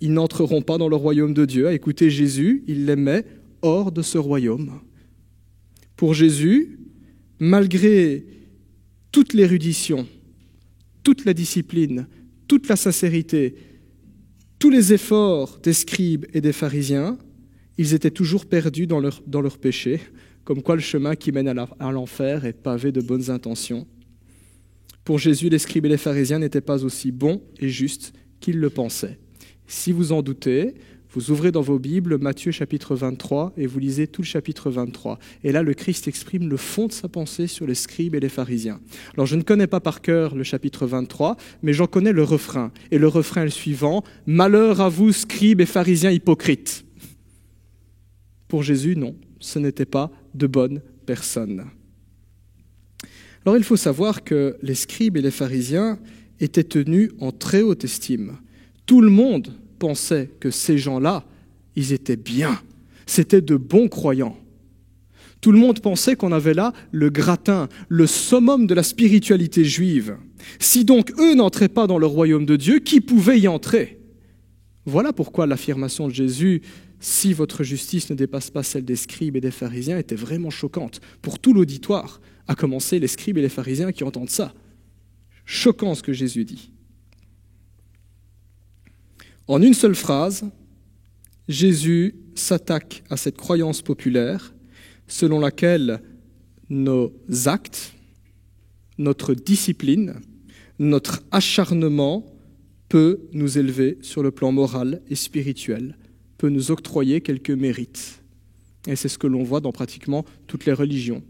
Ils n'entreront pas dans le royaume de Dieu. » Écoutez, Jésus, il les met hors de ce royaume. Pour Jésus, malgré toute l'érudition, toute la discipline, toute la sincérité, tous les efforts des scribes et des pharisiens, ils étaient toujours perdus dans leur péché, comme quoi le chemin qui mène à l'enfer est pavé de bonnes intentions. Pour Jésus, les scribes et les pharisiens n'étaient pas aussi bons et justes qu'ils le pensaient. Si vous en doutez, vous ouvrez dans vos Bibles Matthieu chapitre 23 et vous lisez tout le chapitre 23. Et là, le Christ exprime le fond de sa pensée sur les scribes et les pharisiens. Alors, je ne connais pas par cœur le chapitre 23, mais j'en connais le refrain. Et le refrain est le suivant : « Malheur à vous, scribes et pharisiens hypocrites !» Pour Jésus, non, ce n'était pas de bonnes personnes. Alors, il faut savoir que les scribes et les pharisiens étaient tenus en très haute estime. Tout le monde pensait que ces gens-là, ils étaient bien. C'était de bons croyants. Tout le monde pensait qu'on avait là le gratin, le summum de la spiritualité juive. Si donc eux n'entraient pas dans le royaume de Dieu, qui pouvait y entrer ? Voilà pourquoi l'affirmation de Jésus, si votre justice ne dépasse pas celle des scribes et des pharisiens, était vraiment choquante pour tout l'auditoire, à commencer les scribes et les pharisiens qui entendent ça. Choquant ce que Jésus dit. En une seule phrase, Jésus s'attaque à cette croyance populaire, selon laquelle nos actes, notre discipline, notre acharnement peut nous élever sur le plan moral et spirituel, peut nous octroyer quelques mérites. Et c'est ce que l'on voit dans pratiquement toutes les religions.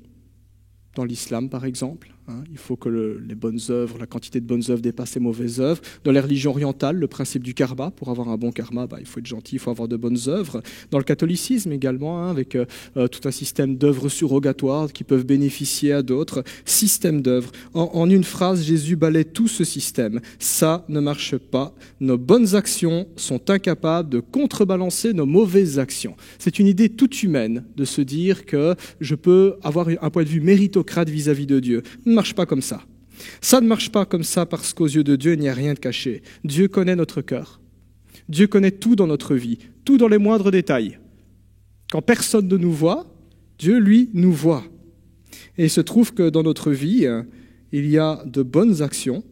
Dans l'islam, par exemple, il faut que les bonnes œuvres, la quantité de bonnes œuvres dépasse les mauvaises œuvres. Dans les religions orientales, le principe du karma, pour avoir un bon karma, il faut être gentil, il faut avoir de bonnes œuvres. Dans le catholicisme également, avec tout un système d'œuvres surrogatoires qui peuvent bénéficier à d'autres. Système d'œuvres. En une phrase, Jésus balaie tout ce système. Ça ne marche pas. Nos bonnes actions sont incapables de contrebalancer nos mauvaises actions. C'est une idée toute humaine de se dire que je peux avoir un point de vue méritocrate vis-à-vis de Dieu. Ça ne marche pas comme ça. Ça ne marche pas comme ça parce qu'aux yeux de Dieu, il n'y a rien de caché. Dieu connaît notre cœur. Dieu connaît tout dans notre vie, tout dans les moindres détails. Quand personne ne nous voit, Dieu, lui, nous voit. Et il se trouve que dans notre vie, il y a de bonnes actions.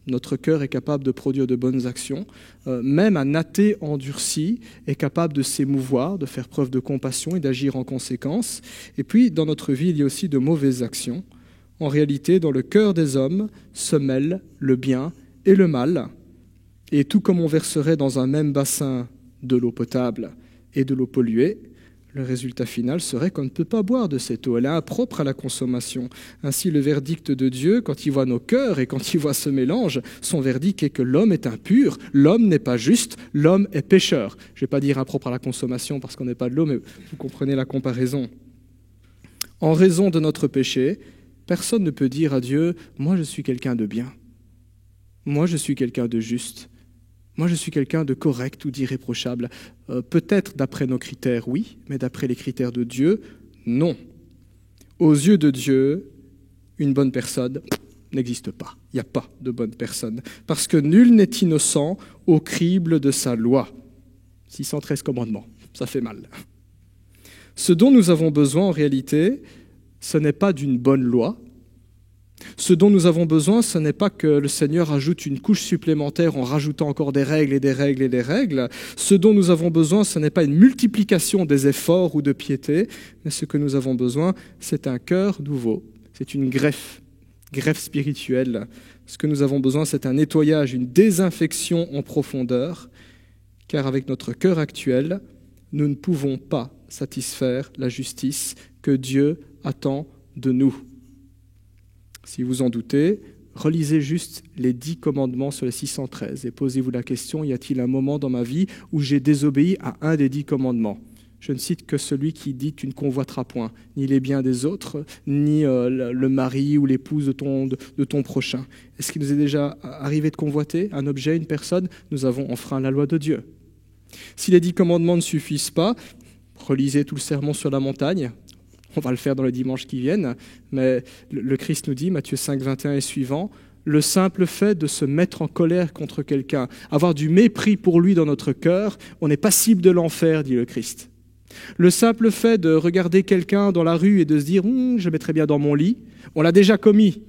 Notre cœur est capable de produire de bonnes actions. Même un athée endurci est capable de s'émouvoir, de faire preuve de compassion et d'agir en conséquence. Et puis, dans notre vie, il y a aussi de mauvaises actions. En réalité, dans le cœur des hommes se mêlent le bien et le mal. Et tout comme on verserait dans un même bassin de l'eau potable et de l'eau polluée, le résultat final serait qu'on ne peut pas boire de cette eau. Elle est impropre à la consommation. Ainsi, le verdict de Dieu, quand il voit nos cœurs et quand il voit ce mélange, son verdict est que l'homme est impur, l'homme n'est pas juste, l'homme est pécheur. Je ne vais pas dire impropre à la consommation parce qu'on n'est pas de l'eau, mais vous comprenez la comparaison. En raison de notre péché, personne ne peut dire à Dieu « Moi, je suis quelqu'un de bien. Moi, je suis quelqu'un de juste. Moi, je suis quelqu'un de correct ou d'irréprochable. » Peut-être d'après nos critères, oui, mais d'après les critères de Dieu, non. Aux yeux de Dieu, une bonne personne n'existe pas. Il n'y a pas de bonne personne. Parce que nul n'est innocent au crible de sa loi. 613 commandements, ça fait mal. Ce dont nous avons besoin en réalité, ce n'est pas d'une bonne loi. Ce dont nous avons besoin, ce n'est pas que le Seigneur ajoute une couche supplémentaire en rajoutant encore des règles et des règles et des règles. Ce dont nous avons besoin, ce n'est pas une multiplication des efforts ou de piété, mais ce que nous avons besoin, c'est un cœur nouveau. C'est une greffe spirituelle. Ce que nous avons besoin, c'est un nettoyage, une désinfection en profondeur, car avec notre cœur actuel, nous ne pouvons pas satisfaire la justice que Dieu attend de nous. Si vous en doutez, relisez juste les 10 commandements sur les 613 et posez-vous la question, y a-t-il un moment dans ma vie où j'ai désobéi à un des 10 commandements ? Je ne cite que celui qui dit « tu ne convoiteras point », ni les biens des autres, ni le mari ou l'épouse de ton prochain. Est-ce qu'il nous est déjà arrivé de convoiter un objet, une personne ? Nous avons enfreint la loi de Dieu. Si les 10 commandements ne suffisent pas, relisez tout le sermon sur la montagne. On va le faire dans les dimanches qui viennent, mais le Christ nous dit, Matthieu 5, 21 et suivant, le simple fait de se mettre en colère contre quelqu'un, avoir du mépris pour lui dans notre cœur, on est passible de l'enfer, dit le Christ. Le simple fait de regarder quelqu'un dans la rue et de se dire « je le mettrais bien dans mon lit », on l'a déjà commis.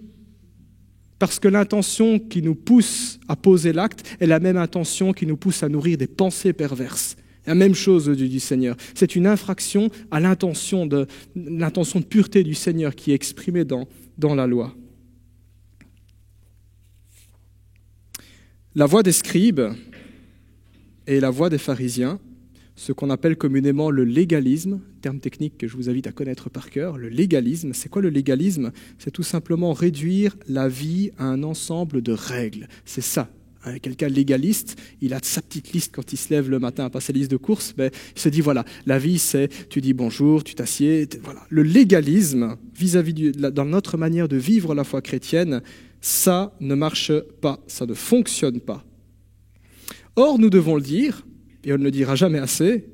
Parce que l'intention qui nous pousse à poser l'acte est la même intention qui nous pousse à nourrir des pensées perverses. La même chose du Seigneur. C'est une infraction à l'intention de pureté du Seigneur qui est exprimée dans la loi. La voie des scribes et la voie des pharisiens, ce qu'on appelle communément le légalisme, terme technique que je vous invite à connaître par cœur. Le légalisme, c'est quoi le légalisme ? C'est tout simplement réduire la vie à un ensemble de règles. C'est ça. Quelqu'un légaliste, il a sa petite liste quand il se lève le matin à passer la liste de courses, il se dit voilà, la vie c'est, tu dis bonjour, tu t'assieds, voilà. Le légalisme, dans notre manière de vivre la foi chrétienne, ça ne marche pas, ça ne fonctionne pas. Or, nous devons le dire, et on ne le dira jamais assez,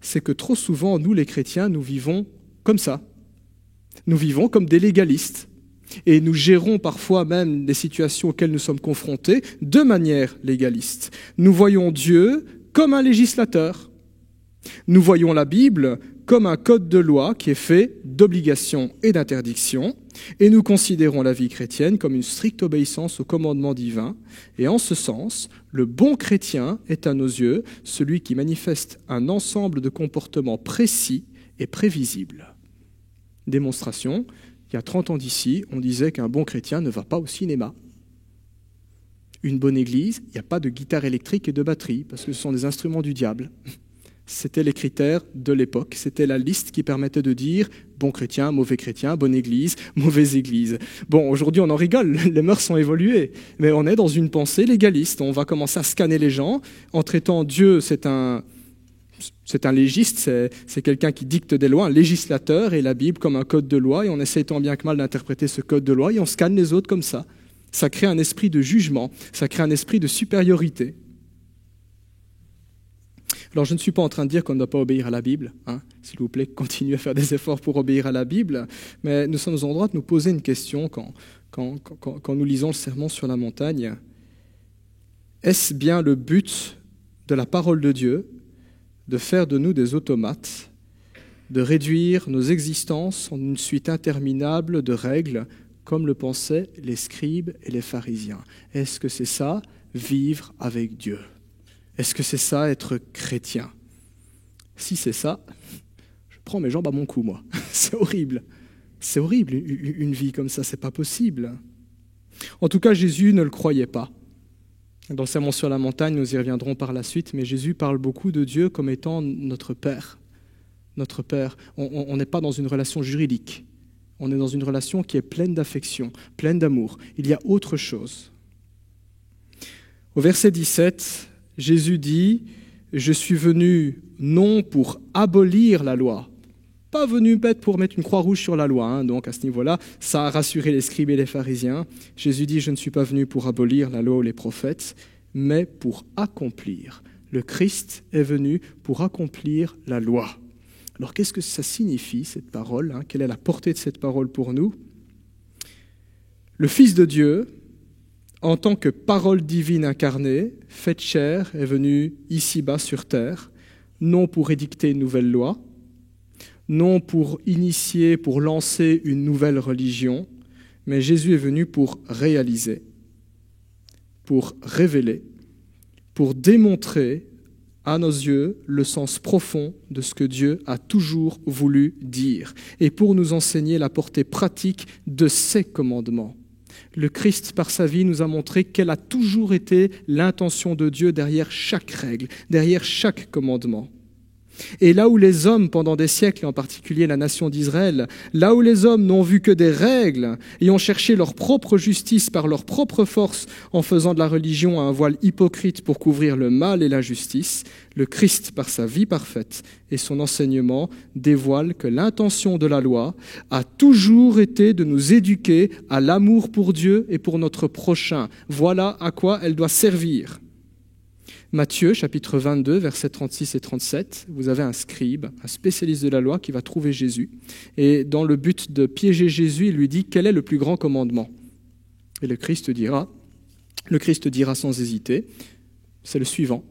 c'est que trop souvent, nous les chrétiens, nous vivons comme ça. Nous vivons comme des légalistes. Et nous gérons parfois même des situations auxquelles nous sommes confrontés de manière légaliste. Nous voyons Dieu comme un législateur. Nous voyons la Bible comme un code de loi qui est fait d'obligations et d'interdictions. Et nous considérons la vie chrétienne comme une stricte obéissance aux commandements divins. Et en ce sens, le bon chrétien est à nos yeux celui qui manifeste un ensemble de comportements précis et prévisibles. Démonstration, il y a 30 ans d'ici, on disait qu'un bon chrétien ne va pas au cinéma. Une bonne église, il n'y a pas de guitare électrique et de batterie, parce que ce sont des instruments du diable. C'était les critères de l'époque, c'était la liste qui permettait de dire bon chrétien, mauvais chrétien, bonne église, mauvaise église. Bon, aujourd'hui on en rigole, les mœurs sont évoluées, mais on est dans une pensée légaliste. On va commencer à scanner les gens en traitant Dieu, c'est un légiste, c'est quelqu'un qui dicte des lois, un législateur, et la Bible comme un code de loi, et on essaie tant bien que mal d'interpréter ce code de loi, et on scanne les autres comme ça. Ça crée un esprit de jugement, ça crée un esprit de supériorité. Alors, je ne suis pas en train de dire qu'on ne doit pas obéir à la Bible. S'il vous plaît, continuez à faire des efforts pour obéir à la Bible. Mais nous sommes en droit de nous poser une question quand nous lisons le Sermon sur la montagne. Est-ce bien le but de la parole de Dieu de faire de nous des automates, de réduire nos existences en une suite interminable de règles, comme le pensaient les scribes et les pharisiens? Est-ce que c'est ça, vivre avec Dieu? Est-ce que c'est ça, être chrétien? Si c'est ça, je prends mes jambes à mon cou, moi. C'est horrible. C'est horrible, une vie comme ça, c'est pas possible. En tout cas, Jésus ne le croyait pas. Dans le Sermon sur la montagne, nous y reviendrons par la suite, mais Jésus parle beaucoup de Dieu comme étant notre Père. Notre Père. On n'est pas dans une relation juridique. On est dans une relation qui est pleine d'affection, pleine d'amour. Il y a autre chose. Au verset 17, Jésus dit « Je suis venu non pour abolir la loi ». Pas venu peut-être pour mettre une croix rouge sur la loi. Donc à ce niveau-là, ça a rassuré les scribes et les pharisiens. Jésus dit « Je ne suis pas venu pour abolir la loi ou les prophètes, mais pour accomplir ». Le Christ est venu pour accomplir la loi. Alors qu'est-ce que ça signifie, cette parole? Quelle est la portée de cette parole pour nous? Le Fils de Dieu, en tant que parole divine incarnée, faite chair, est venu ici-bas sur terre, non pour édicter une nouvelle loi, non pour initier, pour lancer une nouvelle religion, mais Jésus est venu pour réaliser, pour révéler, pour démontrer à nos yeux le sens profond de ce que Dieu a toujours voulu dire et pour nous enseigner la portée pratique de ses commandements. Le Christ, par sa vie, nous a montré quelle a toujours été l'intention de Dieu derrière chaque règle, derrière chaque commandement. Et là où les hommes, pendant des siècles, et en particulier la nation d'Israël, là où les hommes n'ont vu que des règles et ont cherché leur propre justice par leur propre force en faisant de la religion un voile hypocrite pour couvrir le mal et l'injustice, le Christ, par sa vie parfaite et son enseignement, dévoile que l'intention de la loi a toujours été de nous éduquer à l'amour pour Dieu et pour notre prochain. Voilà à quoi elle doit servir. Matthieu, chapitre 22, versets 36 et 37, vous avez un scribe, un spécialiste de la loi qui va trouver Jésus. Et dans le but de piéger Jésus, il lui dit « Quel est le plus grand commandement ?» Et le Christ dira sans hésiter, c'est le suivant.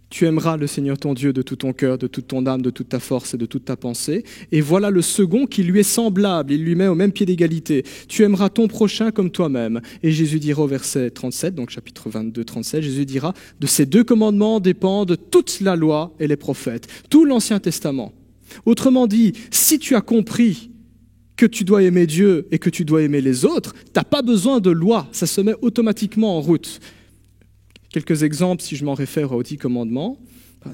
Tu aimeras le Seigneur ton Dieu de tout ton cœur, de toute ton âme, de toute ta force et de toute ta pensée. Et voilà le second qui lui est semblable, il lui met au même pied d'égalité. Tu aimeras ton prochain comme toi-même. Et Jésus dira au verset 37, donc chapitre 22, 37, Jésus dira, de ces deux commandements dépendent toute la loi et les prophètes, tout l'Ancien Testament. Autrement dit, si tu as compris que tu dois aimer Dieu et que tu dois aimer les autres, tu n'as pas besoin de loi, ça se met automatiquement en route. Quelques exemples, si je m'en réfère aux 10 commandements.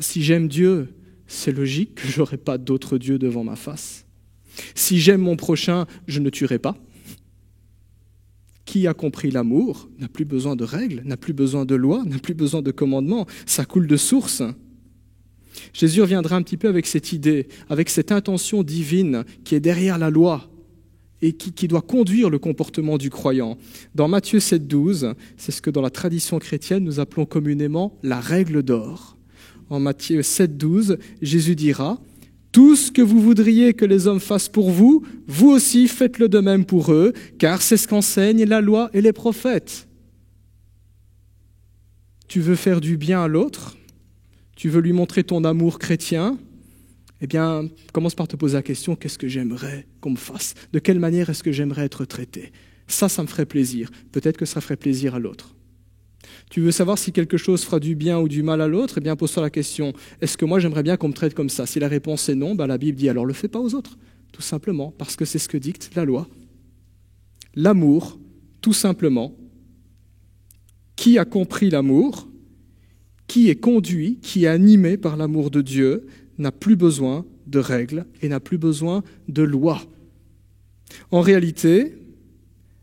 Si j'aime Dieu, c'est logique que je n'aurai pas d'autre Dieu devant ma face. Si j'aime mon prochain, je ne tuerai pas. Qui a compris l'amour n'a plus besoin de règles, n'a plus besoin de lois, n'a plus besoin de commandements. Ça coule de source. Jésus reviendra un petit peu avec cette idée, avec cette intention divine qui est derrière la loi et qui doit conduire le comportement du croyant. Dans Matthieu 7, 12, c'est ce que dans la tradition chrétienne nous appelons communément la règle d'or. En Matthieu 7, 12, Jésus dira « Tout ce que vous voudriez que les hommes fassent pour vous, vous aussi faites-le de même pour eux, car c'est ce qu'enseignent la loi et les prophètes. » Tu veux faire du bien à l'autre? Tu veux lui montrer ton amour chrétien? Eh bien, commence par te poser la question, qu'est-ce que j'aimerais qu'on me fasse? De quelle manière est-ce que j'aimerais être traité? Ça me ferait plaisir. Peut-être que ça ferait plaisir à l'autre. Tu veux savoir si quelque chose fera du bien ou du mal à l'autre? Eh bien, pose-toi la question, est-ce que moi j'aimerais bien qu'on me traite comme ça? Si la réponse est non, la Bible dit alors le fais pas aux autres. tout simplement, parce que c'est ce que dicte la loi. L'amour, tout simplement. Qui a compris l'amour, qui est conduit, qui est animé par l'amour de Dieu, n'a plus besoin de règles et n'a plus besoin de loi. En réalité,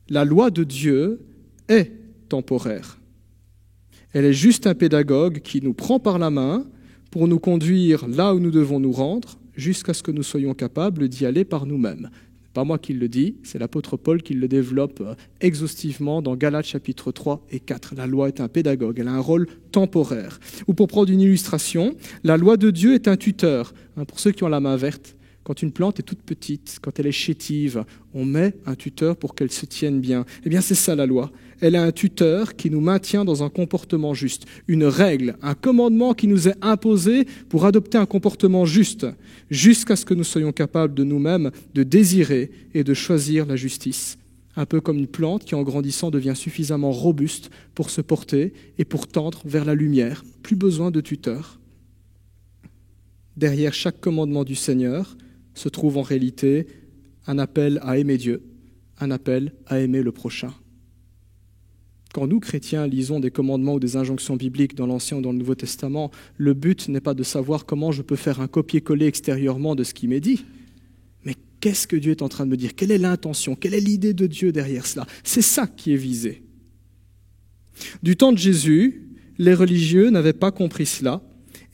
la loi de Dieu est temporaire. Elle est juste un pédagogue qui nous prend par la main pour nous conduire là où nous devons nous rendre, jusqu'à ce que nous soyons capables d'y aller par nous-mêmes. Pas moi qui le dis, c'est l'apôtre Paul qui le développe exhaustivement dans Galates chapitre 3 et 4. La loi est un pédagogue, elle a un rôle temporaire. Ou pour prendre une illustration, la loi de Dieu est un tuteur. Pour ceux qui ont la main verte, quand une plante est toute petite, quand elle est chétive, on met un tuteur pour qu'elle se tienne bien. Eh bien, c'est ça la loi. Elle a un tuteur qui nous maintient dans un comportement juste, une règle, un commandement qui nous est imposé pour adopter un comportement juste, jusqu'à ce que nous soyons capables de nous-mêmes de désirer et de choisir la justice. Un peu comme une plante qui, en grandissant, devient suffisamment robuste pour se porter et pour tendre vers la lumière. Plus besoin de tuteur. Derrière chaque commandement du Seigneur se trouve en réalité un appel à aimer Dieu, un appel à aimer le prochain. Quand nous, chrétiens, lisons des commandements ou des injonctions bibliques dans l'Ancien ou dans le Nouveau Testament, le but n'est pas de savoir comment je peux faire un copier-coller extérieurement de ce qui m'est dit, mais qu'est-ce que Dieu est en train de me dire? Quelle est l'intention? Quelle est l'idée de Dieu derrière cela? C'est ça qui est visé. Du temps de Jésus, les religieux n'avaient pas compris cela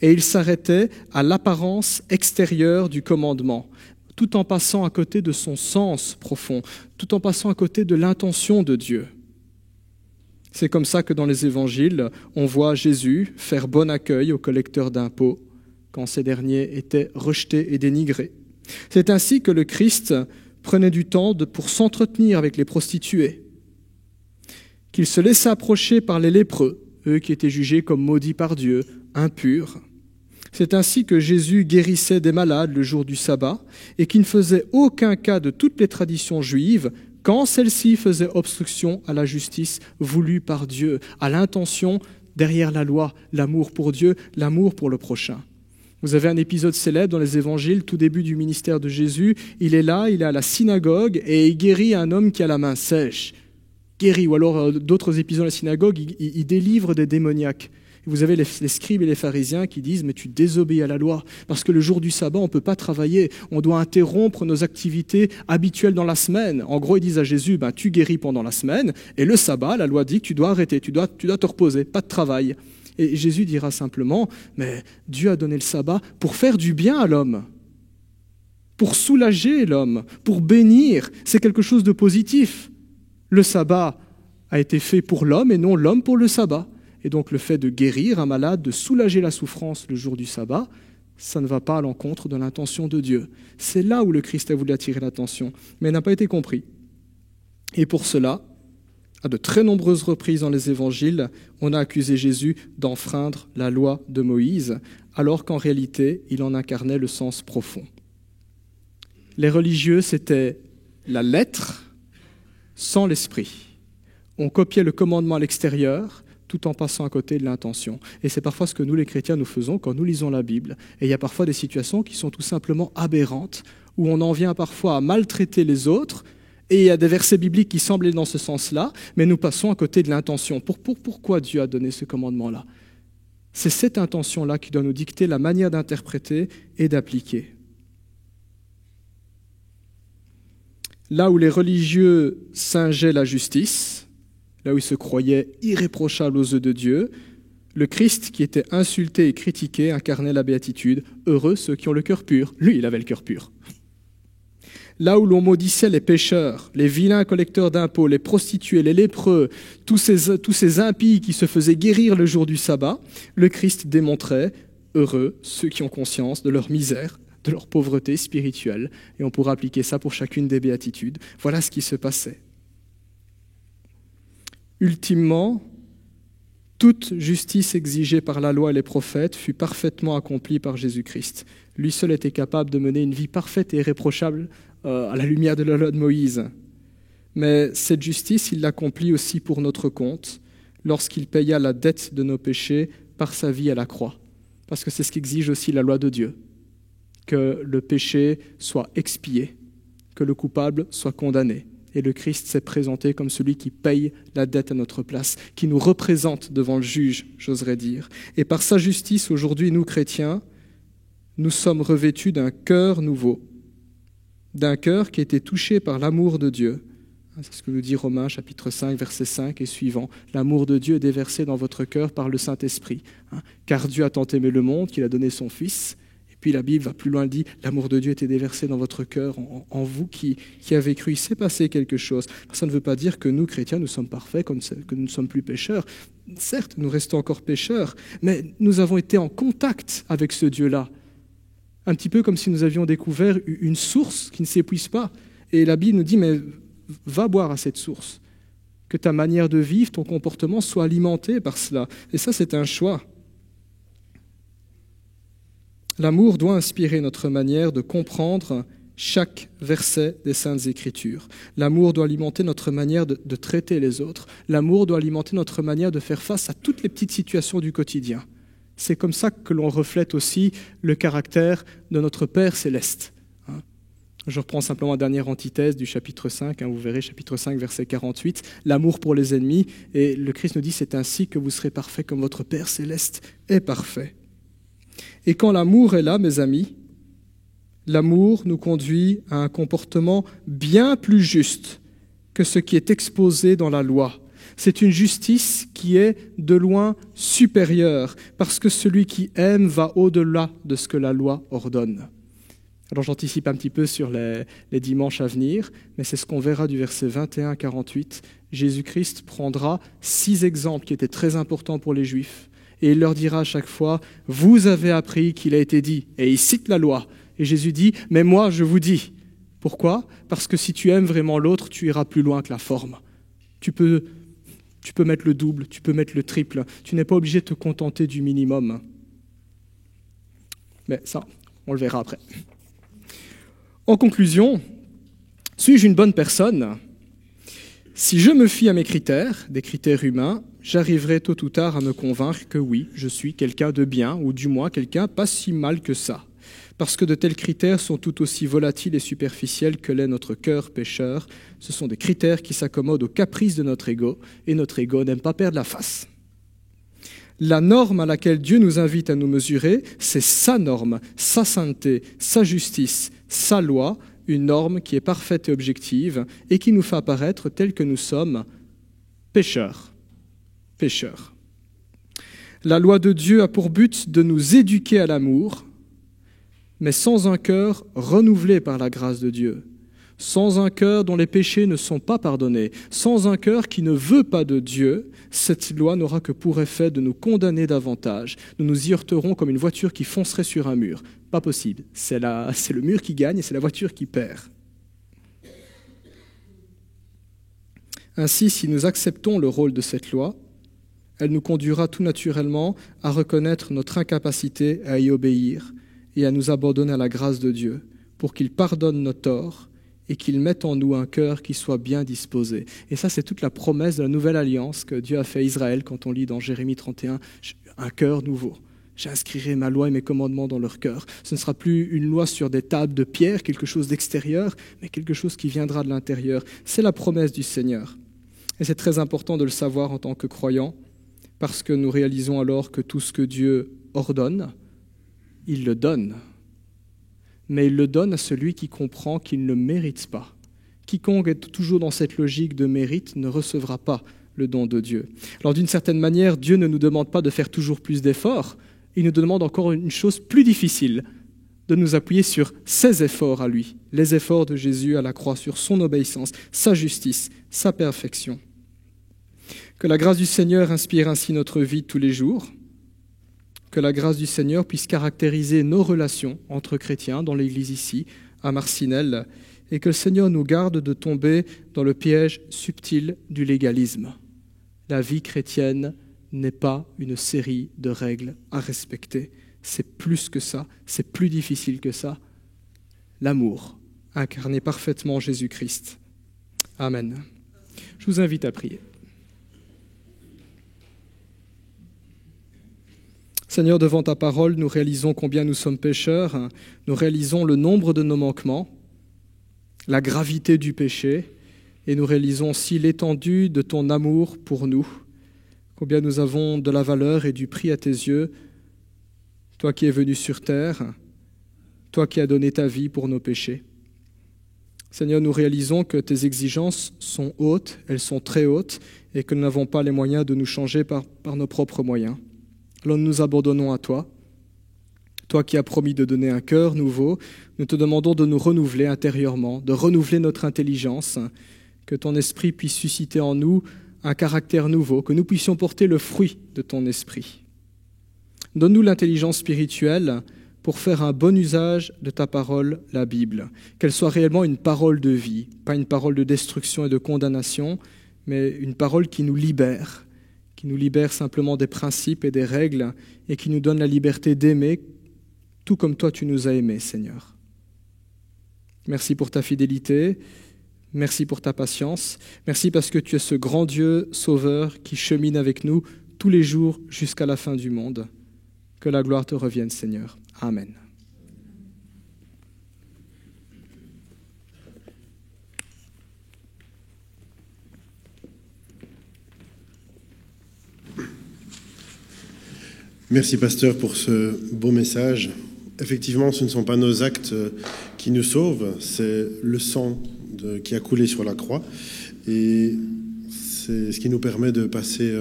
et ils s'arrêtaient à l'apparence extérieure du commandement, tout en passant à côté de son sens profond, tout en passant à côté de l'intention de Dieu. C'est comme ça que dans les évangiles, on voit Jésus faire bon accueil aux collecteurs d'impôts quand ces derniers étaient rejetés et dénigrés. C'est ainsi que le Christ prenait du temps pour s'entretenir avec les prostituées, qu'il se laissait approcher par les lépreux, eux qui étaient jugés comme maudits par Dieu, impurs. C'est ainsi que Jésus guérissait des malades le jour du sabbat et qu'il ne faisait aucun cas de toutes les traditions juives quand celle-ci faisait obstruction à la justice voulue par Dieu, à l'intention derrière la loi, l'amour pour Dieu, l'amour pour le prochain. Vous avez un épisode célèbre dans les évangiles, tout début du ministère de Jésus. Il est là, il est à la synagogue et il guérit un homme qui a la main sèche. Guérit, ou alors d'autres épisodes de la synagogue, il délivre des démoniaques. Vous avez les scribes et les pharisiens qui disent « mais tu désobéis à la loi, parce que le jour du sabbat, on ne peut pas travailler, on doit interrompre nos activités habituelles dans la semaine. » En gros, ils disent à Jésus « tu guéris pendant la semaine, et le sabbat, la loi dit que tu dois arrêter, tu dois te reposer, pas de travail. » Et Jésus dira simplement « mais Dieu a donné le sabbat pour faire du bien à l'homme, pour soulager l'homme, pour bénir, c'est quelque chose de positif. Le sabbat a été fait pour l'homme et non l'homme pour le sabbat. » Et donc le fait de guérir un malade, de soulager la souffrance le jour du sabbat, ça ne va pas à l'encontre de l'intention de Dieu. C'est là où le Christ a voulu attirer l'attention, mais n'a pas été compris. Et pour cela, à de très nombreuses reprises dans les évangiles, on a accusé Jésus d'enfreindre la loi de Moïse, alors qu'en réalité, il en incarnait le sens profond. Les religieux, c'était la lettre sans l'esprit. On copiait le commandement à l'extérieur, tout en passant à côté de l'intention. Et c'est parfois ce que nous, les chrétiens, nous faisons quand nous lisons la Bible. Et il y a parfois des situations qui sont tout simplement aberrantes, où on en vient parfois à maltraiter les autres, et il y a des versets bibliques qui semblent aller dans ce sens-là, mais nous passons à côté de l'intention. Pourquoi Dieu a donné ce commandement-là? C'est cette intention-là qui doit nous dicter la manière d'interpréter et d'appliquer. Là où les religieux singeaient la justice, là où ils se croyaient irréprochables aux yeux de Dieu, le Christ, qui était insulté et critiqué, incarnait la béatitude. Heureux ceux qui ont le cœur pur. Lui, il avait le cœur pur. Là où l'on maudissait les pécheurs, les vilains collecteurs d'impôts, les prostituées, les lépreux, tous ces impies qui se faisaient guérir le jour du sabbat, le Christ démontrait heureux ceux qui ont conscience de leur misère, de leur pauvreté spirituelle. Et on pourra appliquer ça pour chacune des béatitudes. Voilà ce qui se passait. Ultimement, toute justice exigée par la loi et les prophètes fut parfaitement accomplie par Jésus-Christ. Lui seul était capable de mener une vie parfaite et irréprochable à la lumière de la loi de Moïse. Mais cette justice, il l'accomplit aussi pour notre compte, lorsqu'il paya la dette de nos péchés par sa vie à la croix. Parce que c'est ce qu'exige aussi la loi de Dieu, que le péché soit expié, que le coupable soit condamné. Et le Christ s'est présenté comme celui qui paye la dette à notre place, qui nous représente devant le juge, j'oserais dire. Et par sa justice, aujourd'hui, nous, chrétiens, nous sommes revêtus d'un cœur nouveau, d'un cœur qui a été touché par l'amour de Dieu. C'est ce que nous dit Romains chapitre 5, verset 5 et suivant. L'amour de Dieu est déversé dans votre cœur par le Saint-Esprit. Car Dieu a tant aimé le monde qu'il a donné son Fils. Et puis la Bible va plus loin, elle dit, l'amour de Dieu était déversé dans votre cœur, en vous qui avez cru. Il s'est passé quelque chose. Ça ne veut pas dire que nous, chrétiens, nous sommes parfaits, que nous ne sommes plus pécheurs. Certes, nous restons encore pécheurs, mais nous avons été en contact avec ce Dieu-là. Un petit peu comme si nous avions découvert une source qui ne s'épuise pas. Et la Bible nous dit, mais va boire à cette source. Que ta manière de vivre, ton comportement soit alimenté par cela. Et ça, c'est un choix. L'amour doit inspirer notre manière de comprendre chaque verset des Saintes Écritures. L'amour doit alimenter notre manière de traiter les autres. L'amour doit alimenter notre manière de faire face à toutes les petites situations du quotidien. C'est comme ça que l'on reflète aussi le caractère de notre Père céleste. Je reprends simplement la dernière antithèse du chapitre 5, vous verrez, chapitre 5, verset 48, l'amour pour les ennemis. Et le Christ nous dit, c'est ainsi que vous serez parfaits comme votre Père céleste est parfait. Et quand l'amour est là, mes amis, l'amour nous conduit à un comportement bien plus juste que ce qui est exposé dans la loi. C'est une justice qui est de loin supérieure, parce que celui qui aime va au-delà de ce que la loi ordonne. Alors j'anticipe un petit peu sur les dimanches à venir, mais c'est ce qu'on verra du verset 21 à 48. Jésus-Christ prendra 6 exemples qui étaient très importants pour les Juifs, et il leur dira à chaque fois, « Vous avez appris qu'il a été dit », et il cite la loi. Et Jésus dit, « Mais moi, je vous dis ». Pourquoi ? Parce que si tu aimes vraiment l'autre, tu iras plus loin que la forme. Tu peux mettre le double, tu peux mettre le triple. Tu n'es pas obligé de te contenter du minimum. Mais ça, on le verra après. En conclusion, suis-je une bonne personne ? Si je me fie à mes critères, des critères humains, j'arriverai tôt ou tard à me convaincre que oui, je suis quelqu'un de bien, ou du moins quelqu'un pas si mal que ça. Parce que de tels critères sont tout aussi volatiles et superficiels que l'est notre cœur pécheur. Ce sont des critères qui s'accommodent aux caprices de notre ego, et notre ego n'aime pas perdre la face. La norme à laquelle Dieu nous invite à nous mesurer, c'est sa norme, sa sainteté, sa justice, sa loi, une norme qui est parfaite et objective et qui nous fait apparaître tels que nous sommes pécheurs. Pécheurs. La loi de Dieu a pour but de nous éduquer à l'amour, mais sans un cœur renouvelé par la grâce de Dieu, sans un cœur dont les péchés ne sont pas pardonnés, sans un cœur qui ne veut pas de Dieu, cette loi n'aura que pour effet de nous condamner davantage. Nous nous y heurterons comme une voiture qui foncerait sur un mur. Pas possible. C'est le mur qui gagne et c'est la voiture qui perd. Ainsi, si nous acceptons le rôle de cette loi, elle nous conduira tout naturellement à reconnaître notre incapacité à y obéir et à nous abandonner à la grâce de Dieu pour qu'il pardonne nos torts et qu'il mette en nous un cœur qui soit bien disposé. Et ça, c'est toute la promesse de la nouvelle alliance que Dieu a fait à Israël quand on lit dans Jérémie 31, un cœur nouveau. J'inscrirai ma loi et mes commandements dans leur cœur. Ce ne sera plus une loi sur des tables de pierre, quelque chose d'extérieur, mais quelque chose qui viendra de l'intérieur. C'est la promesse du Seigneur. Et c'est très important de le savoir en tant que croyants, parce que nous réalisons alors que tout ce que Dieu ordonne, il le donne. Mais il le donne à celui qui comprend qu'il ne mérite pas. Quiconque est toujours dans cette logique de mérite ne recevra pas le don de Dieu. Alors d'une certaine manière, Dieu ne nous demande pas de faire toujours plus d'efforts, il nous demande encore une chose plus difficile, de nous appuyer sur ses efforts à lui, les efforts de Jésus à la croix, sur son obéissance, sa justice, sa perfection. Que la grâce du Seigneur inspire ainsi notre vie tous les jours, que la grâce du Seigneur puisse caractériser nos relations entre chrétiens dans l'Église ici, à Marcinelle, et que le Seigneur nous garde de tomber dans le piège subtil du légalisme. La vie chrétienne n'est pas une série de règles à respecter. C'est plus que ça, c'est plus difficile que ça. L'amour, incarné parfaitement en Jésus-Christ. Amen. Je vous invite à prier. Seigneur, devant ta parole, nous réalisons combien nous sommes pécheurs, nous réalisons le nombre de nos manquements, la gravité du péché et nous réalisons aussi l'étendue de ton amour pour nous, combien nous avons de la valeur et du prix à tes yeux, toi qui es venu sur terre, toi qui as donné ta vie pour nos péchés. Seigneur, nous réalisons que tes exigences sont hautes, elles sont très hautes, et que nous n'avons pas les moyens de nous changer par nos propres moyens. Alors nous nous abandonnons à toi. Toi qui as promis de donner un cœur nouveau, nous te demandons de nous renouveler intérieurement, de renouveler notre intelligence, que ton esprit puisse susciter en nous un caractère nouveau, que nous puissions porter le fruit de ton esprit. Donne-nous l'intelligence spirituelle pour faire un bon usage de ta parole, la Bible, qu'elle soit réellement une parole de vie, pas une parole de destruction et de condamnation, mais une parole qui nous libère simplement des principes et des règles et qui nous donne la liberté d'aimer tout comme toi tu nous as aimés, Seigneur. Merci pour ta fidélité, merci pour ta patience, merci parce que tu es ce grand Dieu sauveur qui chemine avec nous tous les jours jusqu'à la fin du monde. Que la gloire te revienne, Seigneur. Amen. Merci, pasteur, pour ce beau message. Effectivement, ce ne sont pas nos actes qui nous sauvent, c'est le sang qui a coulé sur la croix. Et c'est ce qui nous permet de passer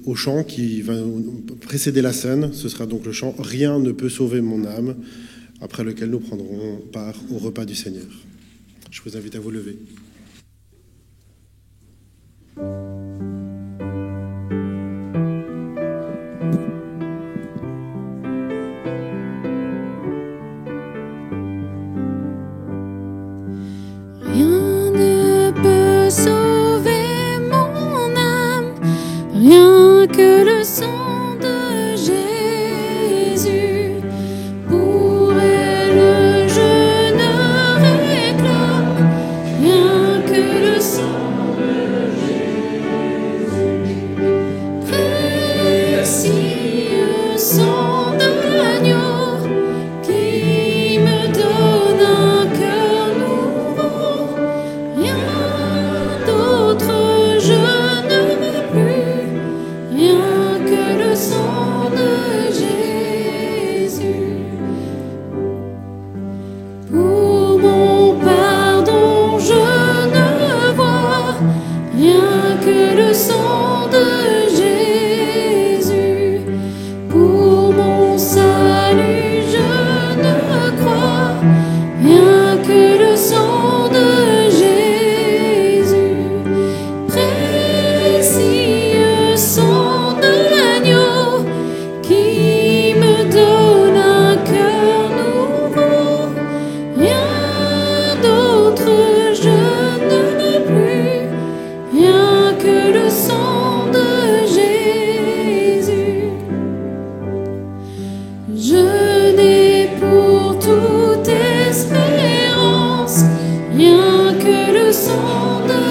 au chant qui va précéder la scène. Ce sera donc le chant « Rien ne peut sauver mon âme », après lequel nous prendrons part au repas du Seigneur. Je vous invite à vous lever. Rien ne peut sauver mon âme, rien que le sang de Jésus. Pour elle, je ne réclame rien que le sang de Jésus. Précieux sang de l'agneau qui me donne un cœur nouveau. Rien d'autre je ne veux plus, rien que le sang de Jésus. Pour mon pardon je ne vois rien que le sang de Jésus. Pour mon salut je ne crois rien que le sang de Jésus. Précieux sang de l'agneau qui me donne un cœur nouveau. Rien d'autre je ne veux plus, rien que le sang de Jésus. Je n'ai pour toute espérance rien que le sang de